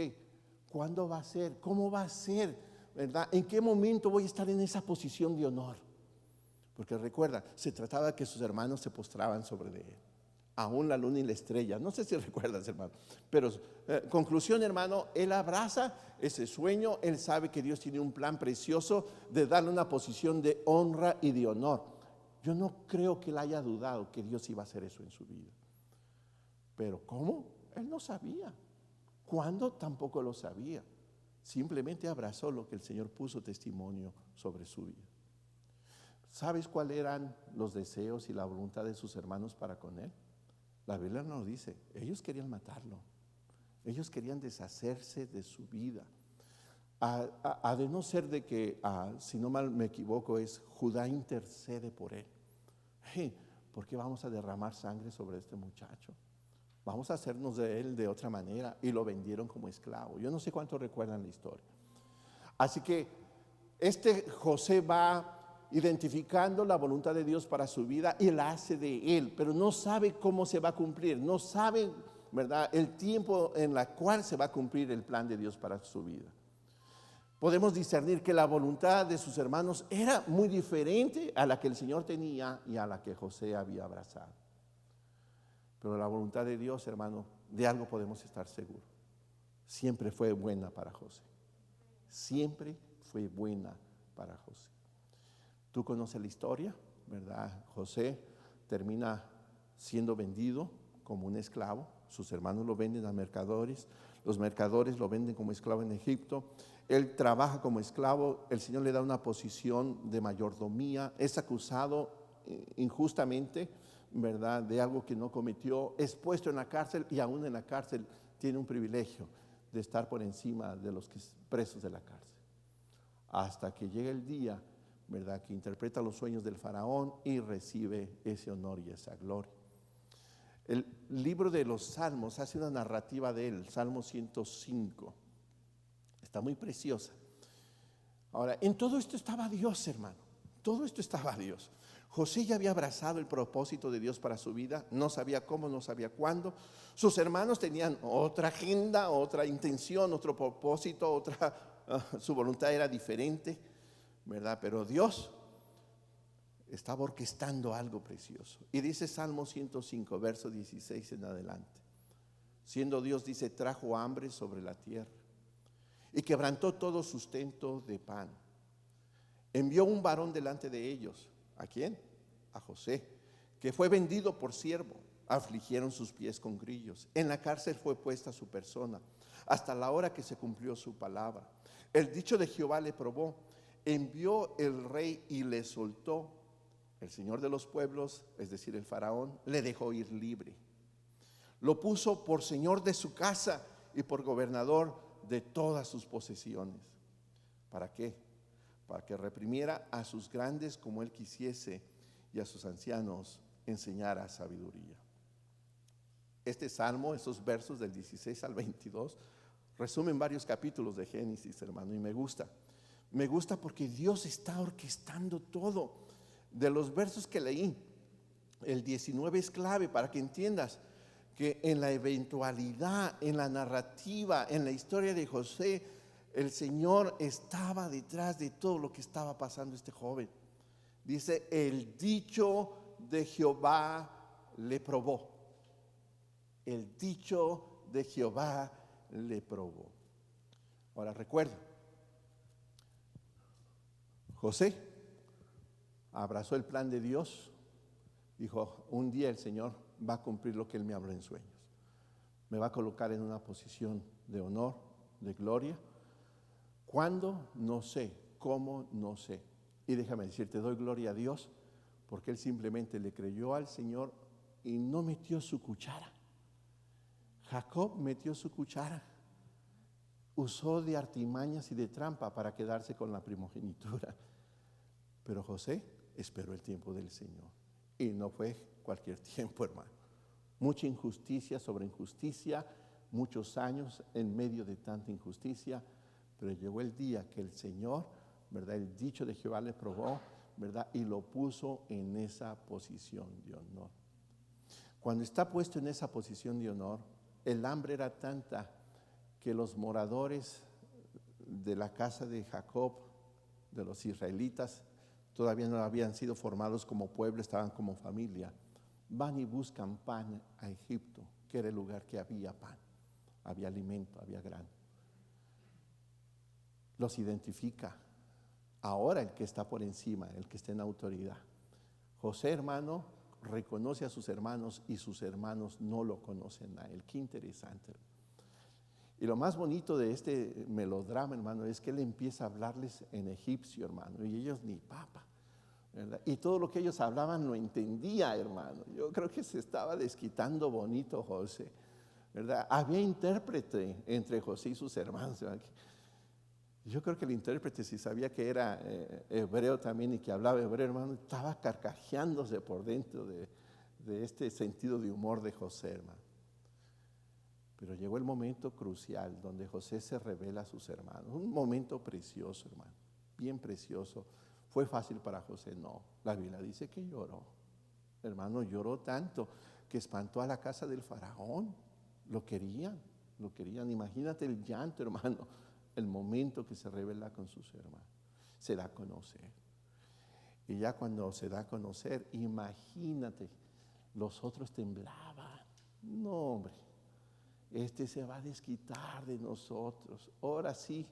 ¿cuándo va a ser? ¿Cómo va a ser? ¿Verdad? ¿En qué momento voy a estar en esa posición de honor? Porque recuerda, se trataba de que sus hermanos se postraban sobre de él. Aún la luna y la estrella. No sé si recuerdas, hermano. Pero conclusión, hermano, él abraza ese sueño. Él sabe que Dios tiene un plan precioso de darle una posición de honra y de honor. Yo no creo que él haya dudado que Dios iba a hacer eso en su vida. Pero ¿cómo? Él no sabía. ¿Cuándo? Tampoco lo sabía. Simplemente abrazó lo que el Señor puso testimonio sobre su vida. ¿Sabes cuáles eran los deseos y la voluntad de sus hermanos para con él? La Biblia nos dice, ellos querían matarlo, ellos querían deshacerse de su vida. De no ser de que, si no mal me equivoco, es Judá intercede por él. Hey, ¿por qué vamos a derramar sangre sobre este muchacho? Vamos a hacernos de él de otra manera. Y lo vendieron como esclavo. Yo no sé cuántos recuerdan la historia. Así que José va identificando la voluntad de Dios para su vida y la hace de él, pero no sabe cómo se va a cumplir, no sabe, ¿verdad?, el tiempo en el cual se va a cumplir el plan de Dios para su vida. Podemos discernir que la voluntad de sus hermanos era muy diferente a la que el Señor tenía y a la que José había abrazado. Pero la voluntad de Dios, hermano, de algo podemos estar seguros. Siempre fue buena para José. Siempre fue buena para José. Tú conoces la historia, ¿verdad? José termina siendo vendido como un esclavo. Sus hermanos lo venden a mercadores. Los mercadores lo venden como esclavo en Egipto. Él trabaja como esclavo. El Señor le da una posición de mayordomía. Es acusado injustamente, ¿verdad?, de algo que no cometió. Es puesto en la cárcel y aún en la cárcel tiene un privilegio de estar por encima de los presos de la cárcel. Hasta que llega el día, ¿verdad?, que interpreta los sueños del faraón y recibe ese honor y esa gloria. El libro de los Salmos hace una narrativa de él, Salmo 105. Está muy preciosa. Ahora, en todo esto estaba Dios, hermano. Todo esto estaba Dios. José ya había abrazado el propósito de Dios para su vida. No sabía cómo, no sabía cuándo. Sus hermanos tenían otra agenda, otra intención, otro propósito, su voluntad era diferente, ¿verdad? Pero Dios estaba orquestando algo precioso. Y dice Salmo 105, verso 16 en adelante. Siendo Dios, dice, trajo hambre sobre la tierra y quebrantó todo sustento de pan. Envió un varón delante de ellos. ¿A quién? A José, que fue vendido por siervo. Afligieron sus pies con grillos. En la cárcel fue puesta su persona, hasta la hora que se cumplió su palabra. El dicho de Jehová le probó. Envió el rey y le soltó. El Señor de los pueblos, es decir, el faraón, le dejó ir libre. Lo puso por señor de su casa y por gobernador de todas sus posesiones. ¿Para qué? Para que reprimiera a sus grandes como él quisiese y a sus ancianos enseñara sabiduría. Este salmo, estos versos del 16 al 22, resumen varios capítulos de Génesis, hermano, y me gusta. Me gusta porque Dios está orquestando todo. De los versos que leí, el 19 es clave para que entiendas que en la eventualidad, en la narrativa, en la historia de José, El Señor estaba detrás de todo lo que estaba pasando este joven. Dice, el dicho de Jehová le probó. El dicho de Jehová le probó. Ahora recuerda, José abrazó el plan de Dios. Dijo, un día el Señor va a cumplir lo que Él me habló en sueños. Me va a colocar en una posición de honor, de gloria. ¿Cuándo? No sé. ¿Cómo? No sé. Y déjame decirte, doy gloria a Dios porque Él simplemente le creyó al Señor y no metió su cuchara. Jacob metió su cuchara. Usó de artimañas y de trampa para quedarse con la primogenitura. Pero José esperó el tiempo del Señor. Y no fue cualquier tiempo, hermano. Mucha injusticia sobre injusticia, muchos años en medio de tanta injusticia, pero llegó el día que el Señor, ¿verdad? El dicho de Jehová le probó, ¿verdad? Y lo puso en esa posición de honor. Cuando está puesto en esa posición de honor, el hambre era tanta que los moradores de la casa de Jacob, de los israelitas, todavía no habían sido formados como pueblo, estaban como familia. Van y buscan pan a Egipto, que era el lugar que había pan, había alimento, había grano. Los identifica. Ahora el que está por encima, el que está en autoridad. José, hermano, reconoce a sus hermanos y sus hermanos no lo conocen a él. Qué interesante. Y lo más bonito de este melodrama, hermano, es que él empieza a hablarles en egipcio, hermano, y ellos ni papa, ¿verdad? Y todo lo que ellos hablaban lo entendía, hermano. Yo creo que se estaba desquitando bonito José, ¿verdad? Había intérprete entre José y sus hermanos, ¿verdad? Yo creo que el intérprete, si sabía que era hebreo también y que hablaba hebreo, hermano, estaba carcajeándose por dentro de este sentido de humor de José, hermano. Pero llegó el momento crucial donde José se revela a sus hermanos. Un momento precioso, hermano, bien precioso. ¿Fue fácil para José? No. La Biblia dice que lloró. Hermano, lloró tanto que espantó a la casa del faraón. Lo querían. Imagínate el llanto, hermano, el momento que se revela con sus hermanos. Se da a conocer. Y ya cuando se da a conocer, imagínate, los otros temblaban. No, hombre. Este se va a desquitar de nosotros. Ahora sí,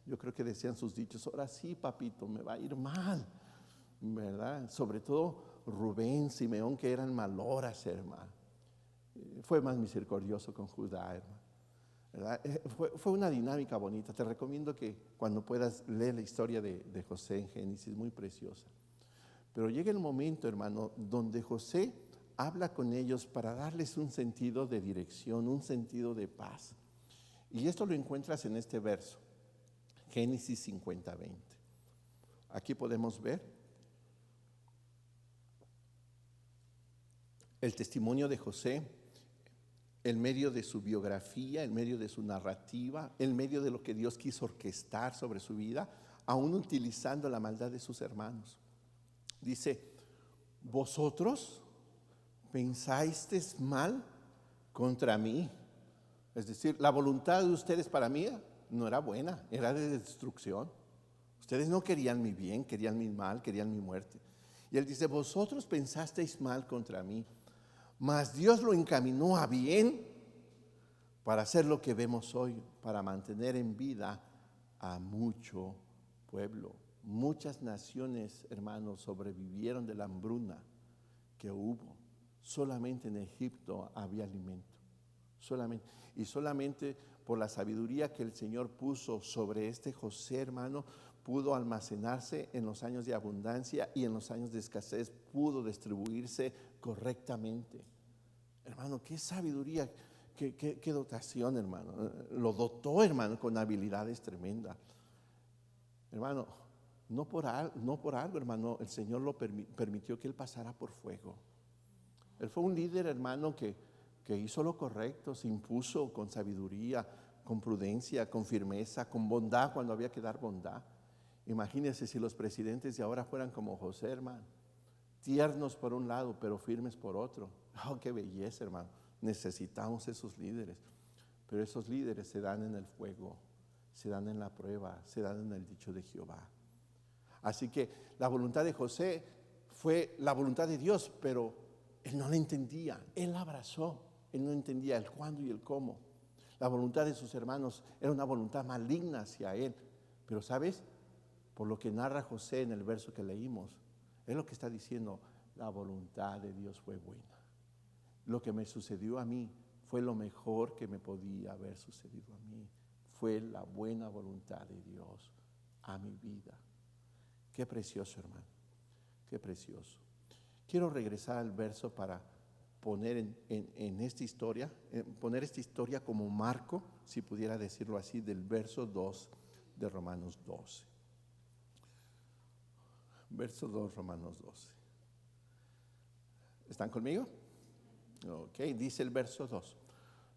yo creo que decían sus dichos, ahora sí, papito, me va a ir mal, ¿verdad? Sobre todo Rubén, Simeón, que eran maloras, hermano. Fue más misericordioso con Judá, hermano, ¿verdad? Fue una dinámica bonita. Te recomiendo que cuando puedas leer la historia de José en Génesis, muy preciosa. Pero llega el momento, hermano, donde José habla con ellos para darles un sentido de dirección, un sentido de paz. Y esto lo encuentras en este verso, Génesis 50:20. Aquí podemos ver el testimonio de José, en medio de su biografía, en medio de su narrativa, en medio de lo que Dios quiso orquestar sobre su vida, aún utilizando la maldad de sus hermanos. Dice, vosotros pensáis mal contra mí. Es decir, la voluntad de ustedes para mí no era buena, era de destrucción. Ustedes no querían mi bien, querían mi mal, querían mi muerte. Y él dice, vosotros pensasteis mal contra mí, mas Dios lo encaminó a bien para hacer lo que vemos hoy, para mantener en vida a mucho pueblo. Muchas naciones, hermanos, sobrevivieron de la hambruna que hubo. Solamente en Egipto había alimento. Solamente por la sabiduría que el Señor puso sobre este José, hermano, pudo almacenarse en los años de abundancia y en los años de escasez pudo distribuirse correctamente. Hermano, qué sabiduría, qué dotación, hermano. Lo dotó, hermano, con habilidades tremendas. Hermano, no por algo, hermano, el Señor lo permitió que él pasara por fuego. Él fue un líder, hermano, que hizo lo correcto, se impuso con sabiduría, con prudencia, con firmeza, con bondad cuando había que dar bondad. Imagínense si los presidentes de ahora fueran como José, hermano. Tiernos por un lado, pero firmes por otro. Oh, qué belleza, hermano. Necesitamos esos líderes. Pero esos líderes se dan en el fuego. se dan en la prueba, se dan en el dicho de Jehová. Así que la voluntad de José fue la voluntad de Dios, pero él no la entendía, él la abrazó, él no entendía el cuándo y el cómo. La voluntad de sus hermanos era una voluntad maligna hacia él, pero ¿sabes? Por lo que narra José en el verso que leímos, es lo que está diciendo, la voluntad de Dios fue buena. Lo que me sucedió a mí fue lo mejor que me podía haber sucedido a mí. Fue la buena voluntad de Dios a mi vida. Qué precioso, hermano, qué precioso. Quiero regresar al verso para poner en esta historia, poner esta historia como marco, si pudiera decirlo así, del verso 2 de Romanos 12. Verso 2, Romanos 12. ¿Están conmigo? Ok, dice el verso 2.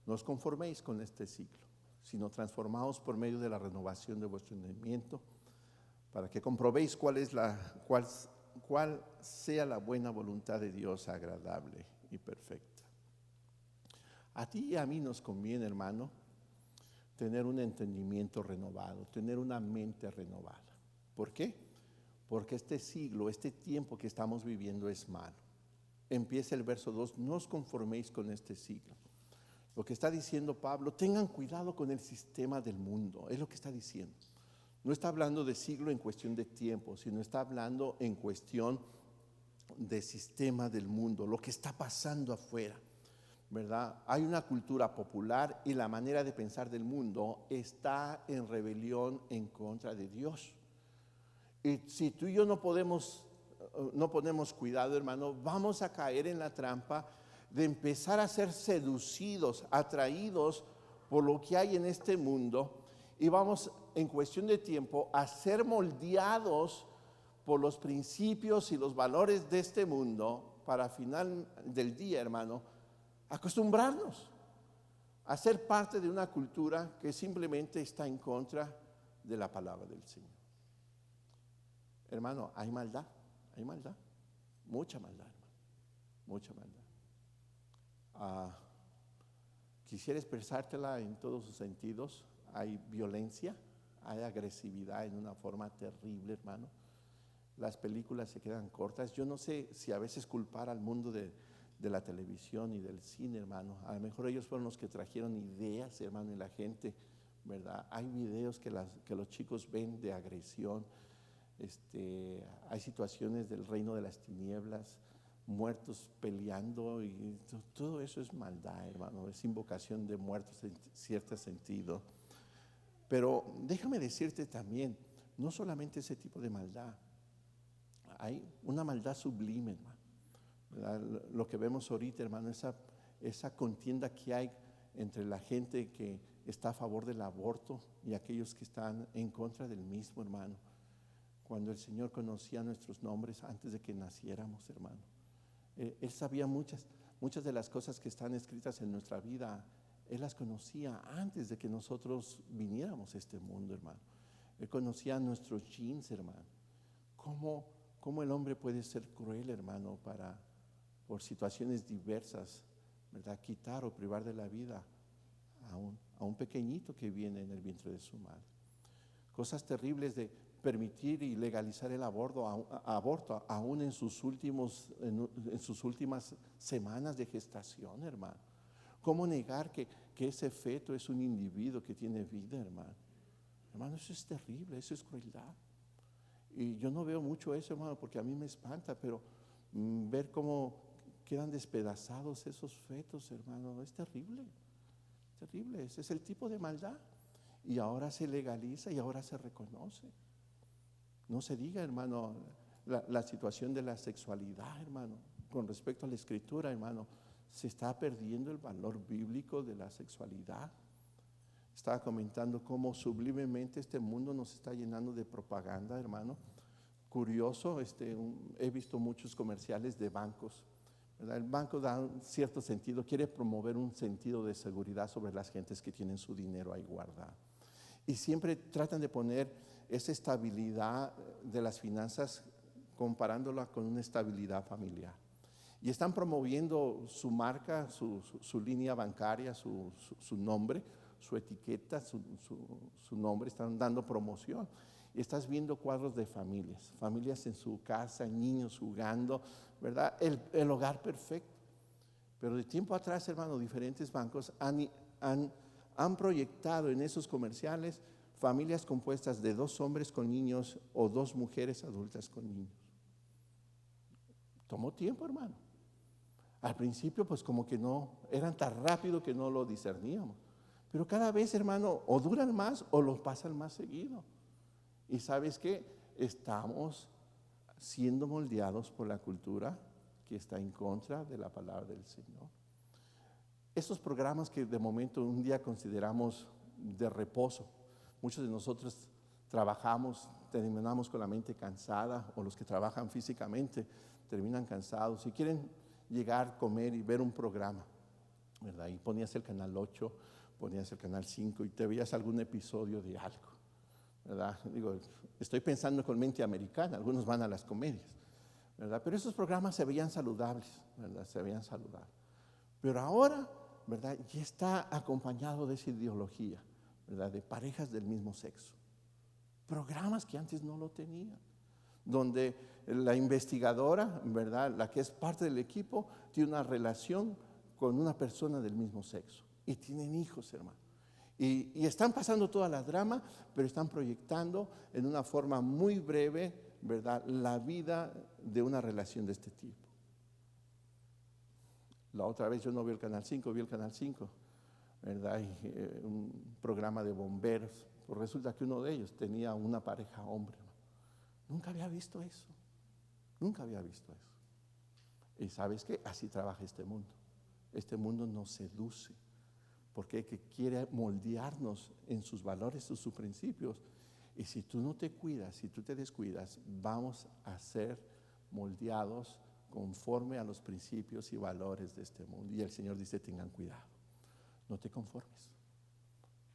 No os conforméis con este siglo, sino transformaos por medio de la renovación de vuestro entendimiento, para que comprobéis cuál sea la buena voluntad de Dios, agradable y perfecta. A ti y a mí nos conviene, hermano, tener un entendimiento renovado, tener una mente renovada. ¿Por qué? Porque este siglo, este tiempo que estamos viviendo es malo. Empieza el verso 2, no os conforméis con este siglo. Lo que está diciendo Pablo, tengan cuidado con el sistema del mundo, es lo que está diciendo. No está hablando de siglo en cuestión de tiempo, sino está hablando en cuestión de sistema del mundo, lo que está pasando afuera, ¿verdad? Hay una cultura popular y la manera de pensar del mundo está en rebelión en contra de Dios. Y si tú y yo no ponemos cuidado, hermano, vamos a caer en la trampa de empezar a ser seducidos, atraídos por lo que hay en este mundo, y vamos en cuestión de tiempo a ser moldeados por los principios y los valores de este mundo, para final del día, hermano, acostumbrarnos a ser parte de una cultura que simplemente está en contra de la palabra del Señor. Hermano, hay maldad, mucha maldad, hermano, mucha maldad. Quisiera expresártela en todos sus sentidos. Hay violencia, hay agresividad en una forma terrible, hermano. Las películas se quedan cortas. Yo no sé si a veces culpar al mundo de la televisión y del cine, hermano. A lo mejor ellos fueron los que trajeron ideas, hermano, y la gente, ¿verdad? Hay videos que los chicos ven de agresión. Hay situaciones del reino de las tinieblas, muertos peleando, y todo eso es maldad, hermano. Es invocación de muertos en cierto sentido. Pero déjame decirte también, no solamente ese tipo de maldad, hay una maldad sublime, hermano, ¿verdad? Lo que vemos ahorita, hermano, esa contienda que hay entre la gente que está a favor del aborto y aquellos que están en contra del mismo, hermano. Cuando el Señor conocía nuestros nombres antes de que naciéramos, hermano, Él sabía muchas de las cosas que están escritas en nuestra vida. Él las conocía antes de que nosotros viniéramos a este mundo, hermano. Él conocía nuestros genes, hermano. ¿Cómo el hombre puede ser cruel, hermano, por situaciones diversas, ¿verdad? Quitar o privar de la vida a un pequeñito que viene en el vientre de su madre. Cosas terribles de permitir y legalizar el aborto aún en sus últimas semanas de gestación, hermano. ¿Cómo negar que ese feto es un individuo que tiene vida, hermano? Hermano, eso es terrible, eso es crueldad. Y yo no veo mucho eso, hermano, porque a mí me espanta, pero ver cómo quedan despedazados esos fetos, hermano, es terrible, terrible. Ese es el tipo de maldad. Y ahora se legaliza y ahora se reconoce. No se diga, hermano, la situación de la sexualidad, hermano, con respecto a la Escritura, hermano. Se está perdiendo el valor bíblico de la sexualidad. Estaba comentando cómo sublimemente este mundo nos está llenando de propaganda, hermano. Curioso, he visto muchos comerciales de bancos, ¿verdad? El banco da un cierto sentido, quiere promover un sentido de seguridad sobre las gentes que tienen su dinero ahí guardado. Y siempre tratan de poner esa estabilidad de las finanzas comparándola con una estabilidad familiar. Y están promoviendo su marca, su línea bancaria, su nombre, su etiqueta, su nombre, están dando promoción. Y estás viendo cuadros de familias en su casa, niños jugando, ¿verdad? El hogar perfecto. Pero de tiempo atrás, hermano, diferentes bancos han proyectado en esos comerciales familias compuestas de 2 hombres con niños o 2 mujeres adultas con niños. Tomó tiempo, hermano. Al principio, pues como que no, eran tan rápido que no lo discerníamos. Pero cada vez, hermano, o duran más o los pasan más seguido. Y ¿sabes qué? Estamos siendo moldeados por la cultura que está en contra de la palabra del Señor. Estos programas que de momento un día consideramos de reposo, muchos de nosotros trabajamos, terminamos con la mente cansada, o los que trabajan físicamente terminan cansados y quieren llegar, comer y ver un programa, ¿verdad? Y ponías el canal 8, ponías el canal 5 y te veías algún episodio de algo, ¿verdad? Digo, estoy pensando con mente americana, algunos van a las comedias, ¿verdad? Pero esos programas se veían saludables, ¿verdad? Se veían saludables. Pero ahora, ¿verdad? Ya está acompañado de esa ideología, ¿verdad? De parejas del mismo sexo. Programas que antes no lo tenían, donde la investigadora, ¿verdad? La que es parte del equipo, tiene una relación con una persona del mismo sexo y tienen hijos, hermano. Y están pasando toda la drama, pero están proyectando en una forma muy breve, ¿verdad? La vida de una relación de este tipo. La otra vez yo no vi el canal 5, vi el canal 5, ¿verdad? Y, un programa de bomberos. Pues resulta que uno de ellos tenía una pareja hombre. Nunca había visto eso. Nunca había visto eso. Y ¿sabes qué? Así trabaja este mundo. Este mundo nos seduce porque quiere moldearnos en sus valores, en sus principios. Y si tú no te cuidas, si tú te descuidas, vamos a ser moldeados conforme a los principios y valores de este mundo. Y el Señor dice, tengan cuidado, no te conformes.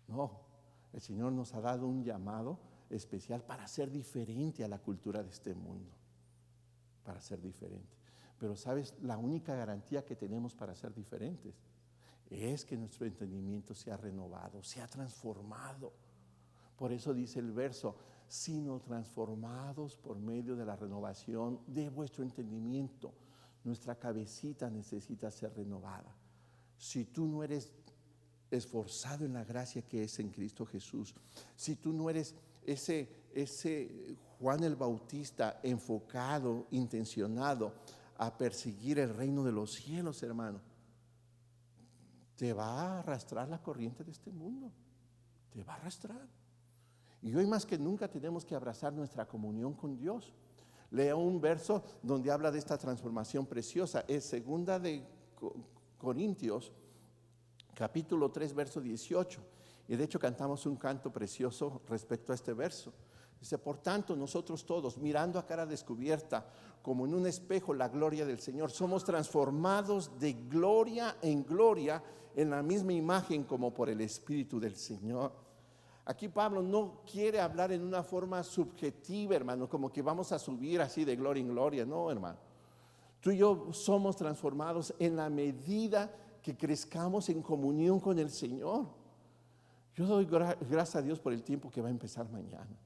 No, el Señor nos ha dado un llamado especial para ser diferente a la cultura de este mundo, para ser diferente. Pero ¿sabes? La única garantía que tenemos para ser diferentes es que nuestro entendimiento sea renovado, sea transformado. Por eso dice el verso, sino transformados por medio de la renovación de vuestro entendimiento. Nuestra cabecita necesita ser renovada. Si tú no eres esforzado en la gracia que es en Cristo Jesús, si tú no eres ese Juan el Bautista enfocado, intencionado a perseguir el reino de los cielos, hermano, te va a arrastrar la corriente de este mundo, te va a arrastrar. Y hoy más que nunca tenemos que abrazar nuestra comunión con Dios. Lea un verso donde habla de esta transformación preciosa. Es 2 de Corintios, capítulo 3, verso 18. Y de hecho cantamos un canto precioso respecto a este verso. Dice, por tanto, nosotros todos, mirando a cara descubierta, como en un espejo, la gloria del Señor, somos transformados de gloria en gloria en la misma imagen como por el Espíritu del Señor. Aquí Pablo no quiere hablar en una forma subjetiva, hermano, como que vamos a subir así de gloria en gloria. No, hermano. Tú y yo somos transformados en la medida que crezcamos en comunión con el Señor. Yo doy gracias a Dios por el tiempo que va a empezar mañana.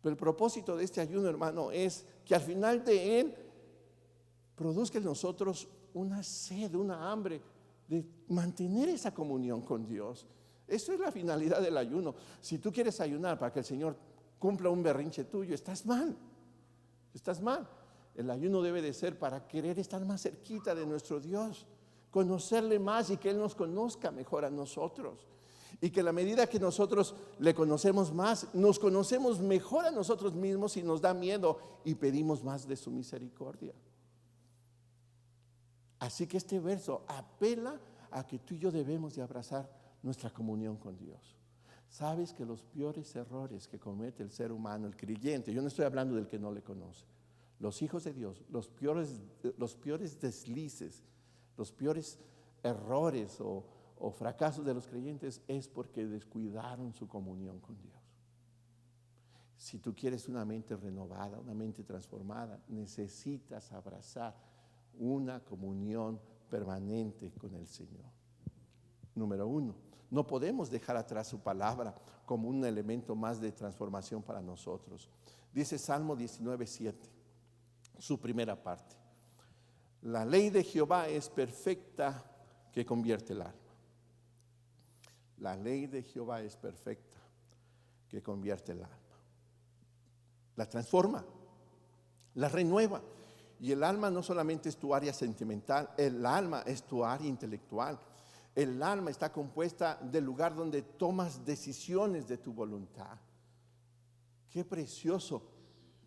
Pero el propósito de este ayuno, hermano, es que al final de él produzca en nosotros una sed, una hambre de mantener esa comunión con Dios. Eso es la finalidad del ayuno. Si tú quieres ayunar para que el Señor cumpla un berrinche tuyo, estás mal. Estás mal. El ayuno debe de ser para querer estar más cerquita de nuestro Dios, conocerle más y que Él nos conozca mejor a nosotros. Y que a la medida que nosotros le conocemos más, nos conocemos mejor a nosotros mismos y nos da miedo y pedimos más de su misericordia. Así que este verso apela a que tú y yo debemos de abrazar nuestra comunión con Dios. Sabes que los peores errores que comete el ser humano, el creyente, yo no estoy hablando del que no le conoce, los hijos de Dios, los peores deslices, los peores errores o fracasos de los creyentes es porque descuidaron su comunión con Dios. Si tú quieres una mente renovada, una mente transformada, necesitas abrazar una comunión permanente con el Señor. Número 1. No podemos dejar atrás su palabra como un elemento más de transformación para nosotros. Dice Salmo 19:7, su primera parte. La ley de Jehová es perfecta que convierte el alma. La ley de Jehová es perfecta que convierte el alma. La transforma, la renueva. Y el alma no solamente es tu área sentimental, el alma es tu área intelectual. El alma está compuesta del lugar donde tomas decisiones de tu voluntad. Qué precioso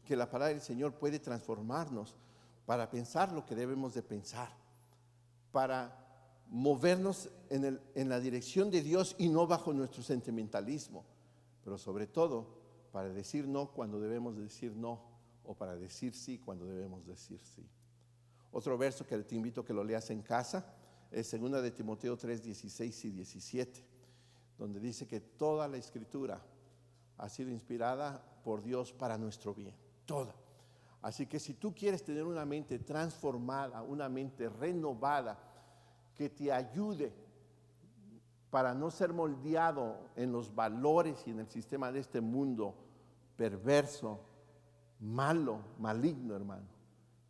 que la palabra del Señor puede transformarnos para pensar lo que debemos de pensar, para movernos en la dirección de Dios y no bajo nuestro sentimentalismo, pero sobre todo para decir no cuando debemos decir no, o para decir sí cuando debemos decir sí. Otro verso que te invito a que lo leas en casa es 2 de Timoteo 3, 16 y 17, donde dice que toda la escritura ha sido inspirada por Dios para nuestro bien, toda. Así que si tú quieres tener una mente transformada, una mente renovada, que te ayude para no ser moldeado en los valores y en el sistema de este mundo perverso, malo, maligno, hermano,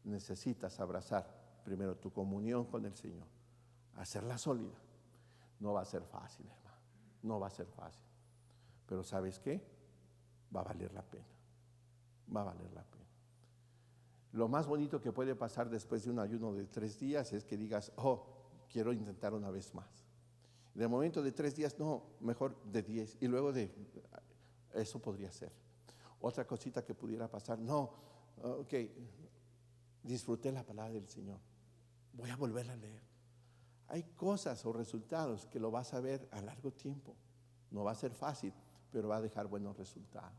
necesitas abrazar primero tu comunión con el Señor, hacerla sólida. No va a ser fácil, hermano, no va a ser fácil, pero ¿sabes qué? Va a valer la pena, va a valer la pena. Lo más bonito que puede pasar después de un ayuno de 3 días es que digas, quiero intentar una vez más. De momento de 3 días, no, mejor de 10. Y luego eso podría ser. Otra cosita que pudiera pasar, disfruté la palabra del Señor, voy a volverla a leer. Hay cosas o resultados que lo vas a ver a largo tiempo. No va a ser fácil, pero va a dejar buenos resultados.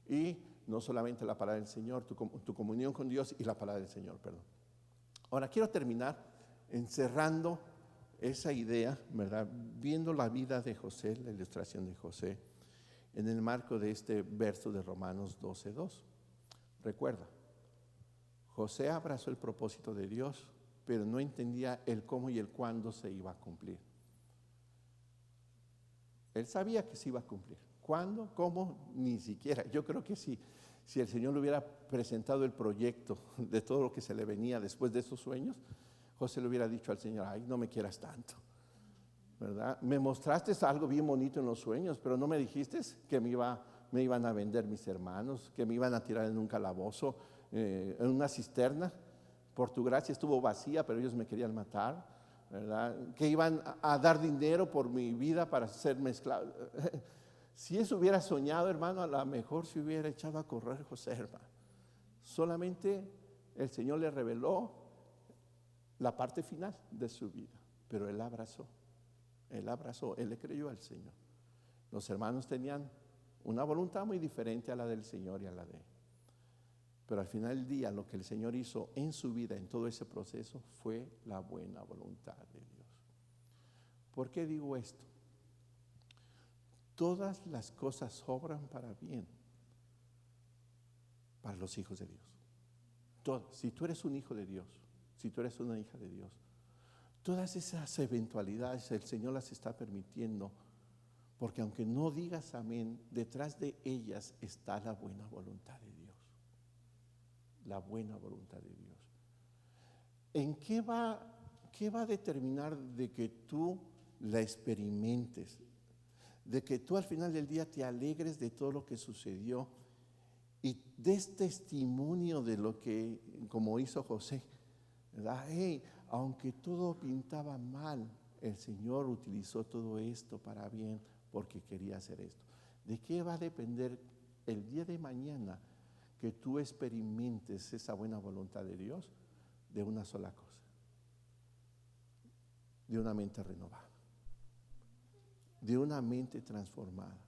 Y no solamente la palabra del Señor, tu comunión con Dios y la palabra del Señor, perdón. Ahora quiero terminar encerrando esa idea, ¿verdad? Viendo la vida de José, la ilustración de José, en el marco de este verso de Romanos 12:2. Recuerda, José abrazó el propósito de Dios, pero no entendía el cómo y el cuándo se iba a cumplir. Él sabía que se iba a cumplir. ¿Cuándo? ¿Cómo? Ni siquiera. Yo creo que si el Señor le hubiera presentado el proyecto de todo lo que se le venía después de esos sueños, José le hubiera dicho al Señor, ay, no me quieras tanto, ¿verdad? Me mostraste algo bien bonito en los sueños, pero no me dijiste que me iban a vender mis hermanos, que me iban a tirar en un calabozo, en una cisterna. Por tu gracia estuvo vacía, pero ellos me querían matar, ¿verdad? Que iban a dar dinero por mi vida para hacerme esclavo. Si eso hubiera soñado, hermano, a lo mejor se hubiera echado a correr José, hermano. Solamente el Señor le reveló la parte final de su vida, pero él abrazó, él le creyó al Señor. Los hermanos tenían una voluntad muy diferente a la del Señor y a la de él. Pero al final del día, lo que el Señor hizo en su vida, en todo ese proceso, fue la buena voluntad de Dios. ¿Por qué digo esto? Todas las cosas obran para bien para los hijos de Dios. Todas. Si tú eres un hijo de Dios, si tú eres una hija de Dios, todas esas eventualidades el Señor las está permitiendo, porque aunque no digas amén, detrás de ellas está la buena voluntad de Dios. La buena voluntad de Dios. ¿En qué va a determinar de que tú la experimentes? De que tú al final del día te alegres de todo lo que sucedió y des testimonio de lo que, como hizo José, ¿verdad? Hey, aunque todo pintaba mal, el Señor utilizó todo esto para bien porque quería hacer esto. ¿De qué va a depender el día de mañana que tú experimentes esa buena voluntad de Dios? De una sola cosa, de una mente renovada, de una mente transformada.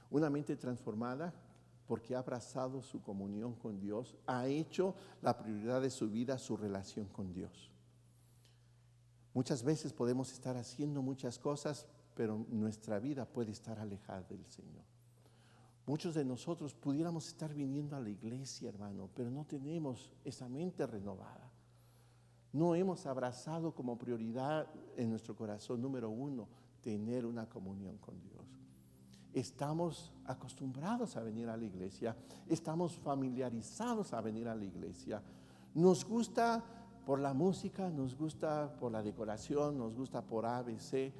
Una mente transformada porque ha abrazado su comunión con Dios, ha hecho la prioridad de su vida su relación con Dios. Muchas veces podemos estar haciendo muchas cosas, pero nuestra vida puede estar alejada del Señor. Muchos de nosotros pudiéramos estar viniendo a la iglesia, hermano, pero no tenemos esa mente renovada. No hemos abrazado como prioridad en nuestro corazón, número 1, tener una comunión con Dios. Estamos acostumbrados a venir a la iglesia, estamos familiarizados a venir a la iglesia. Nos gusta por la música, nos gusta por la decoración, nos gusta por ABC.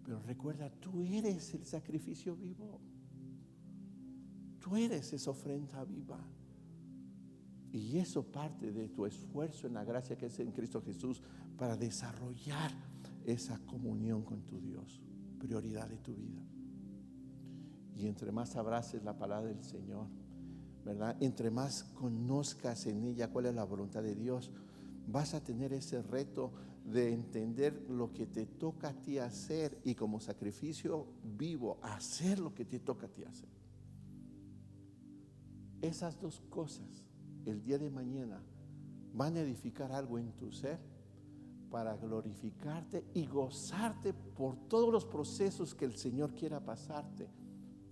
Pero recuerda, tú eres el sacrificio vivo. Tú eres esa ofrenda viva. Y eso parte de tu esfuerzo en la gracia que es en Cristo Jesús para desarrollar esa comunión con tu Dios, prioridad de tu vida. Y entre más abraces la palabra del Señor, ¿verdad? Entre más conozcas en ella cuál es la voluntad de Dios, vas a tener ese reto de entender lo que te toca a ti hacer y como sacrificio vivo, hacer lo que te toca a ti hacer. Esas dos cosas, el día de mañana, van a edificar algo en tu ser para glorificarte y gozarte por todos los procesos que el Señor quiera pasarte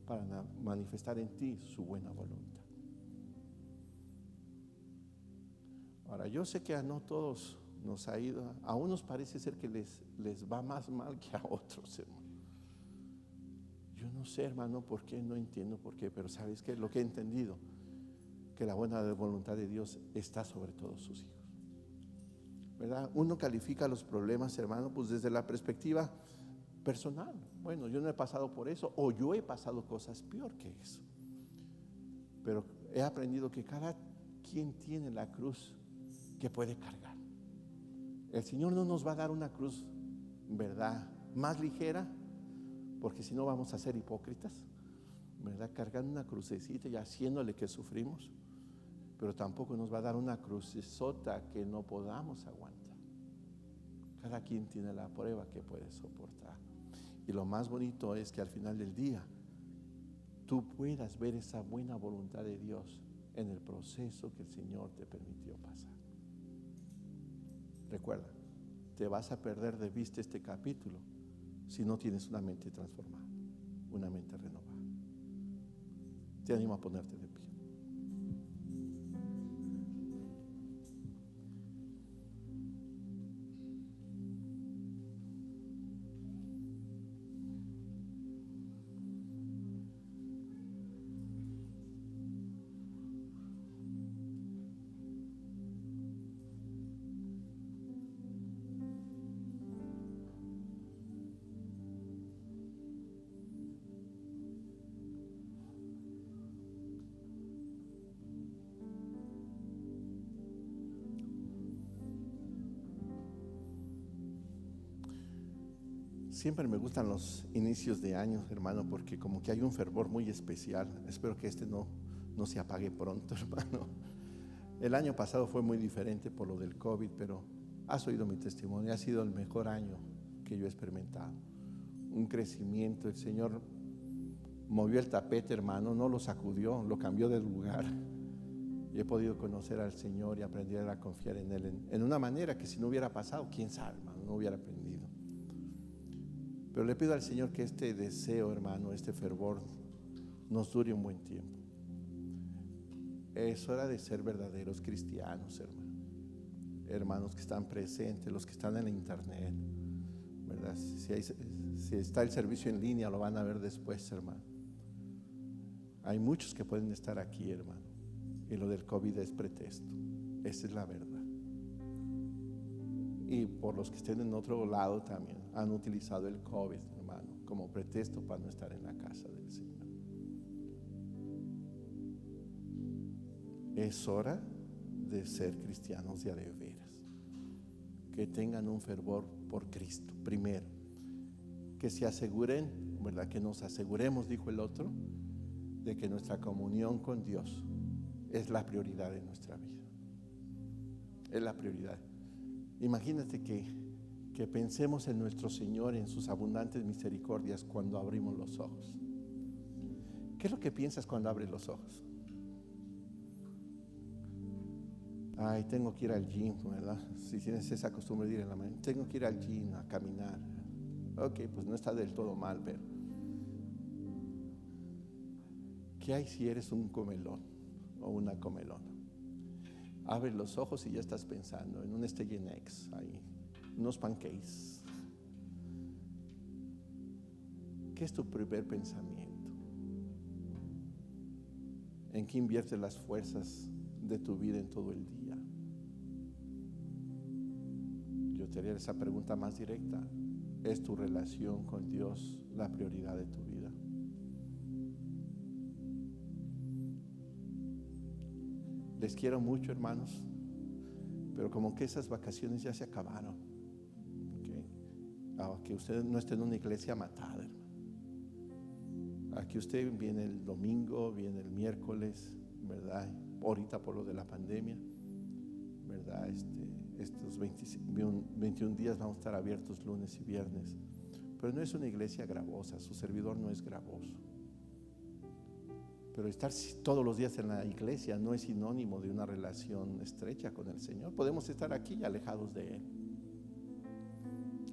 para manifestar en ti su buena voluntad. Ahora, yo sé que a no todos nos ha ido, a unos parece ser que les va más mal que a otros, hermano. Yo no sé, hermano, por qué, no entiendo por qué, pero ¿sabes qué? Lo que he entendido, que la buena voluntad de Dios está sobre todos sus hijos, ¿verdad? Uno califica los problemas, hermano, pues desde la perspectiva personal. Bueno, yo no he pasado por eso, o yo he pasado cosas peor que eso. Pero he aprendido que cada quien tiene la cruz que puede cargar. El Señor no nos va a dar una cruz, ¿verdad?, más ligera, porque si no vamos a ser hipócritas, ¿verdad?, cargando una crucecita y haciéndole que sufrimos. Pero tampoco nos va a dar una crucesota que no podamos aguantar. Cada quien tiene la prueba que puede soportar. Y lo más bonito es que al final del día tú puedas ver esa buena voluntad de Dios en el proceso que el Señor te permitió pasar. Recuerda, te vas a perder de vista este capítulo si no tienes una mente transformada, una mente renovada. Te animo a ponerte de pie. Siempre me gustan los inicios de año, hermano, porque como que hay un fervor muy especial. Espero que no se apague pronto, hermano. El año pasado fue muy diferente por lo del COVID, pero has oído mi testimonio. Ha sido el mejor año que yo he experimentado. Un crecimiento. El Señor movió el tapete, hermano, no lo sacudió, lo cambió de lugar. Y he podido conocer al Señor y aprender a confiar en Él en una manera que si no hubiera pasado, quién sabe, hermano, no hubiera aprendido. Pero le pido al Señor que este deseo, hermano, este fervor nos dure un buen tiempo. Es hora de ser verdaderos cristianos, hermano. Hermanos que están presentes, los que están en la internet, ¿verdad? Si está el servicio en línea, lo van a ver después, hermano. Hay muchos que pueden estar aquí, hermano. Y lo del COVID es pretexto. Esa es la verdad. Y por los que estén en otro lado también han utilizado el COVID, hermano, como pretexto para no estar en la casa del Señor. Es hora de ser cristianos de veras, que tengan un fervor por Cristo primero, que se aseguren, ¿verdad?, que nos aseguremos, dijo el otro, de que nuestra comunión con Dios es la prioridad de nuestra vida. Es la prioridad. Imagínate que pensemos en nuestro Señor, en sus abundantes misericordias cuando abrimos los ojos. ¿Qué es lo que piensas cuando abres los ojos? Ay, tengo que ir al gym, ¿verdad? Si tienes esa costumbre de ir en la mañana, tengo que ir al gym a caminar. Ok, pues no está del todo mal, pero ¿qué hay si eres un comelón o una comelona? Abres los ojos y ya estás pensando en un steak and eggs ahí, unos pancakes. ¿Qué es tu primer pensamiento? ¿En qué inviertes las fuerzas de tu vida en todo el día? Yo te haría esa pregunta más directa. ¿Es tu relación con Dios la prioridad de tu vida? Les quiero mucho, hermanos, pero como que esas vacaciones ya se acabaron. Que usted no esté en una iglesia matada, hermano. Aquí usted viene el domingo, viene el miércoles, ¿verdad? Ahorita por lo de la pandemia, ¿verdad? Estos 21 días vamos a estar abiertos lunes y viernes. Pero no es una iglesia gravosa, su servidor no es gravoso. Pero estar todos los días en la iglesia no es sinónimo de una relación estrecha con el Señor. Podemos estar aquí alejados de Él.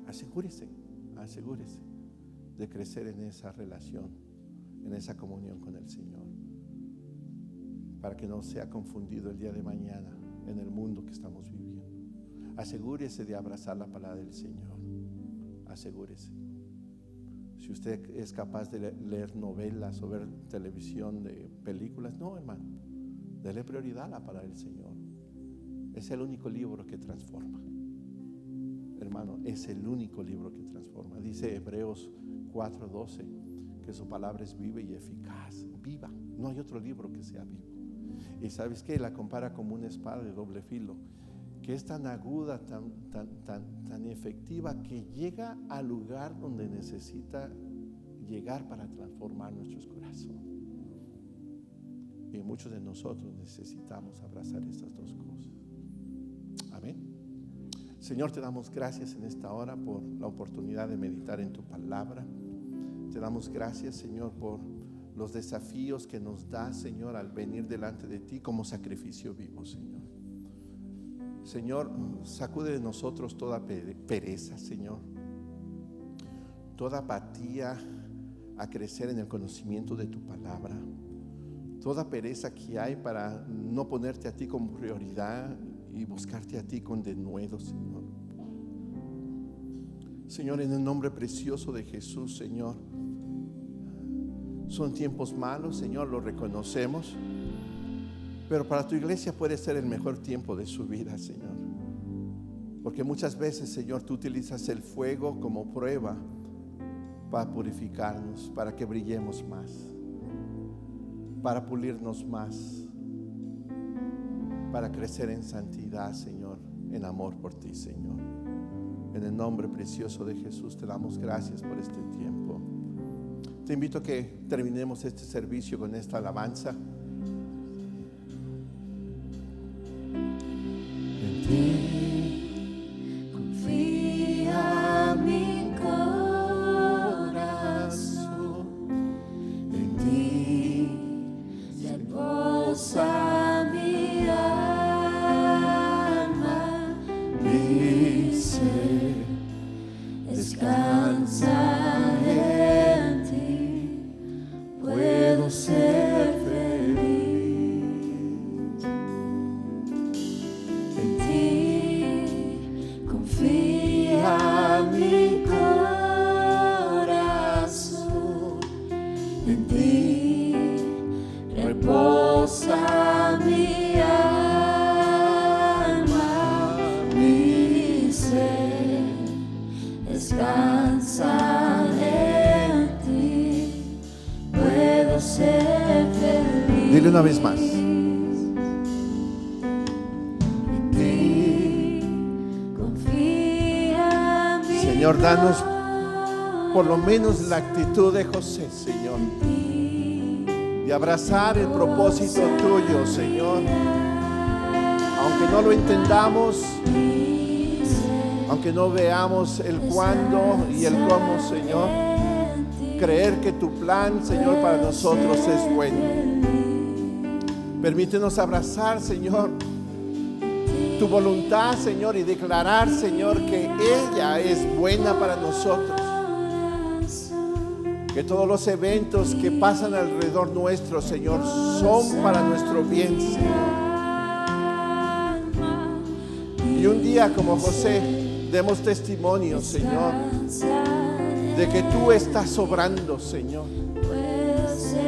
Asegúrese de crecer en esa relación, en esa comunión con el Señor, para que no sea confundido el día de mañana en el mundo que estamos viviendo. Asegúrese de abrazar la palabra del Señor. Asegúrese. Si usted es capaz de leer novelas o ver televisión de películas, no, hermano, dele prioridad a la palabra del Señor. Es el único libro que transforma. Hermano, es el único libro que transforma. Dice Hebreos 4:12 que su palabra es viva y eficaz. Viva, no hay otro libro que sea vivo. Y ¿sabes qué? La compara como una espada de doble filo, que es tan aguda, tan efectiva, que llega al lugar donde necesita llegar para transformar nuestros corazones. Y muchos de nosotros necesitamos abrazar estas dos cosas. Amén. Señor, te damos gracias en esta hora por la oportunidad de meditar en tu palabra. Te damos gracias, Señor, por los desafíos que nos da, Señor, al venir delante de ti como sacrificio vivo, Señor. Señor, sacude de nosotros toda pereza, Señor, toda apatía a crecer en el conocimiento de tu palabra, toda pereza que hay para no ponerte a ti como prioridad y buscarte a ti con denuedo, Señor. Señor, en el nombre precioso de Jesús, Señor, son tiempos malos, Señor, lo reconocemos, pero para tu iglesia puede ser el mejor tiempo de su vida, Señor, porque muchas veces, Señor, tú utilizas el fuego como prueba para purificarnos, para que brillemos más, para pulirnos más, para crecer en santidad, Señor, en amor por ti, Señor. En el nombre precioso de Jesús te damos gracias por este tiempo. Te invito a que terminemos este servicio con esta alabanza. En ti confía mi corazón, en ti reposa mi alma, mi ser descansa en ti, puedo ser feliz. En ti confía mi corazón, en ti reposa mi alma, mi ser descansa en ti, puedo ser feliz. Dile una vez más. En ti confía mi Señor, danos por lo menos la actitud de José, Señor, de abrazar el propósito tuyo, Señor, aunque no lo entendamos, aunque no veamos el cuándo y el cómo, Señor, creer que tu plan, Señor, para nosotros es bueno. Permítenos abrazar, Señor, tu voluntad, Señor, y declarar, Señor, que ella es buena para nosotros. Que todos los eventos que pasan alrededor nuestro, Señor, son para nuestro bien, Señor. Y un día como José, demos testimonio, Señor, de que tú estás sobrando, Señor.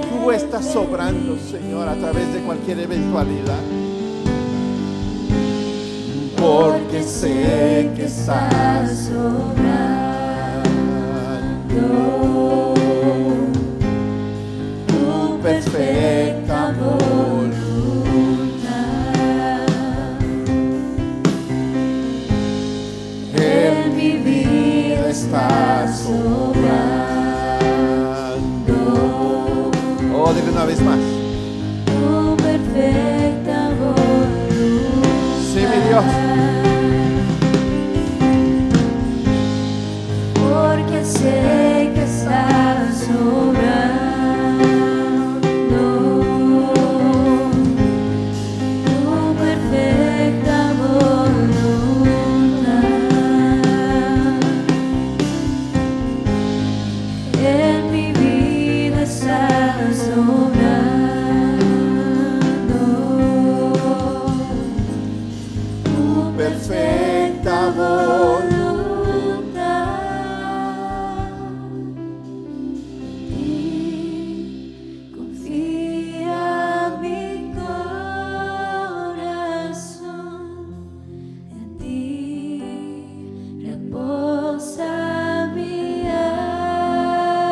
Tú estás sobrando, Señor, a través de cualquier eventualidad. Porque sé que estás sobrando. Tu perfecta voluntad en mi vida está sobrando. Oh, dile una vez más. Tu perfecta voluntad. Sí, mi Dios. Porque sé que estás sobrando. Tu perfecta voluntad en mi vida estás sobrando. Tu perfecta voluntad. Confía mi corazón en ti, reposa mi alma,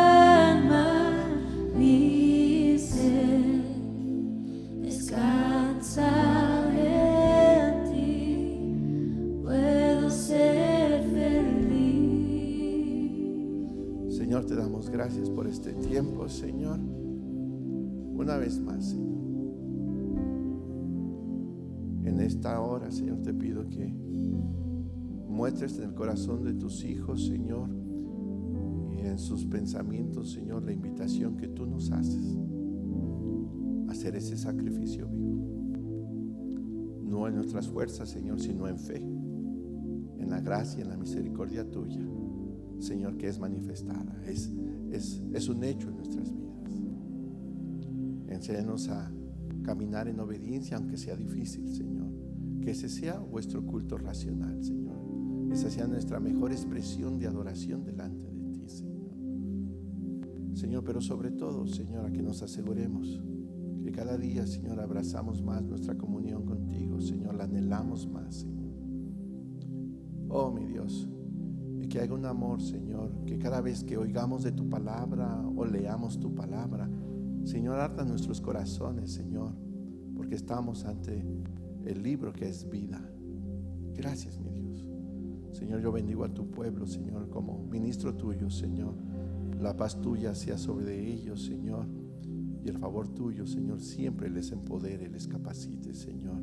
mi ser, descansa en ti, puedo ser feliz. Señor, te damos gracias por este tiempo, Señor. Una vez más, Señor. En esta hora, Señor, te pido que muestres en el corazón de tus hijos, Señor, y en sus pensamientos, Señor, la invitación que tú nos haces a hacer ese sacrificio vivo. No en nuestras fuerzas, Señor, sino en fe, en la gracia y en la misericordia tuya, Señor, que es manifestada, es un hecho en nuestras vidas. Enséñanos a caminar en obediencia, aunque sea difícil, Señor. Que ese sea vuestro culto racional, Señor. Esa sea nuestra mejor expresión de adoración delante de ti, Señor. Señor, pero sobre todo, Señor, a que nos aseguremos que cada día, Señor, abrazamos más nuestra comunión contigo, Señor, la anhelamos más, Señor. Oh, mi Dios, y que haya un amor, Señor, que cada vez que oigamos de tu palabra o leamos tu palabra, Señor, arda nuestros corazones, Señor, porque estamos ante el libro que es vida. Gracias, mi Dios. Señor, yo bendigo a tu pueblo, Señor, como ministro tuyo, Señor. La paz tuya sea sobre ellos, Señor, y el favor tuyo, Señor, siempre les empodere, les capacite, Señor.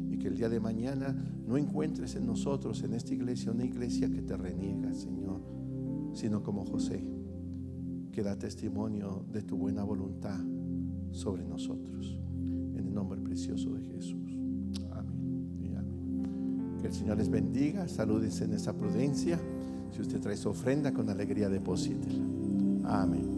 Y que el día de mañana no encuentres en nosotros, en esta iglesia, una iglesia que te reniega, Señor, sino como José, que da testimonio de tu buena voluntad sobre nosotros. En el nombre precioso de Jesús. Amén y amén. Que el Señor les bendiga. Salúdense en esa prudencia. Si usted trae su ofrenda, con alegría deposítela. Amén.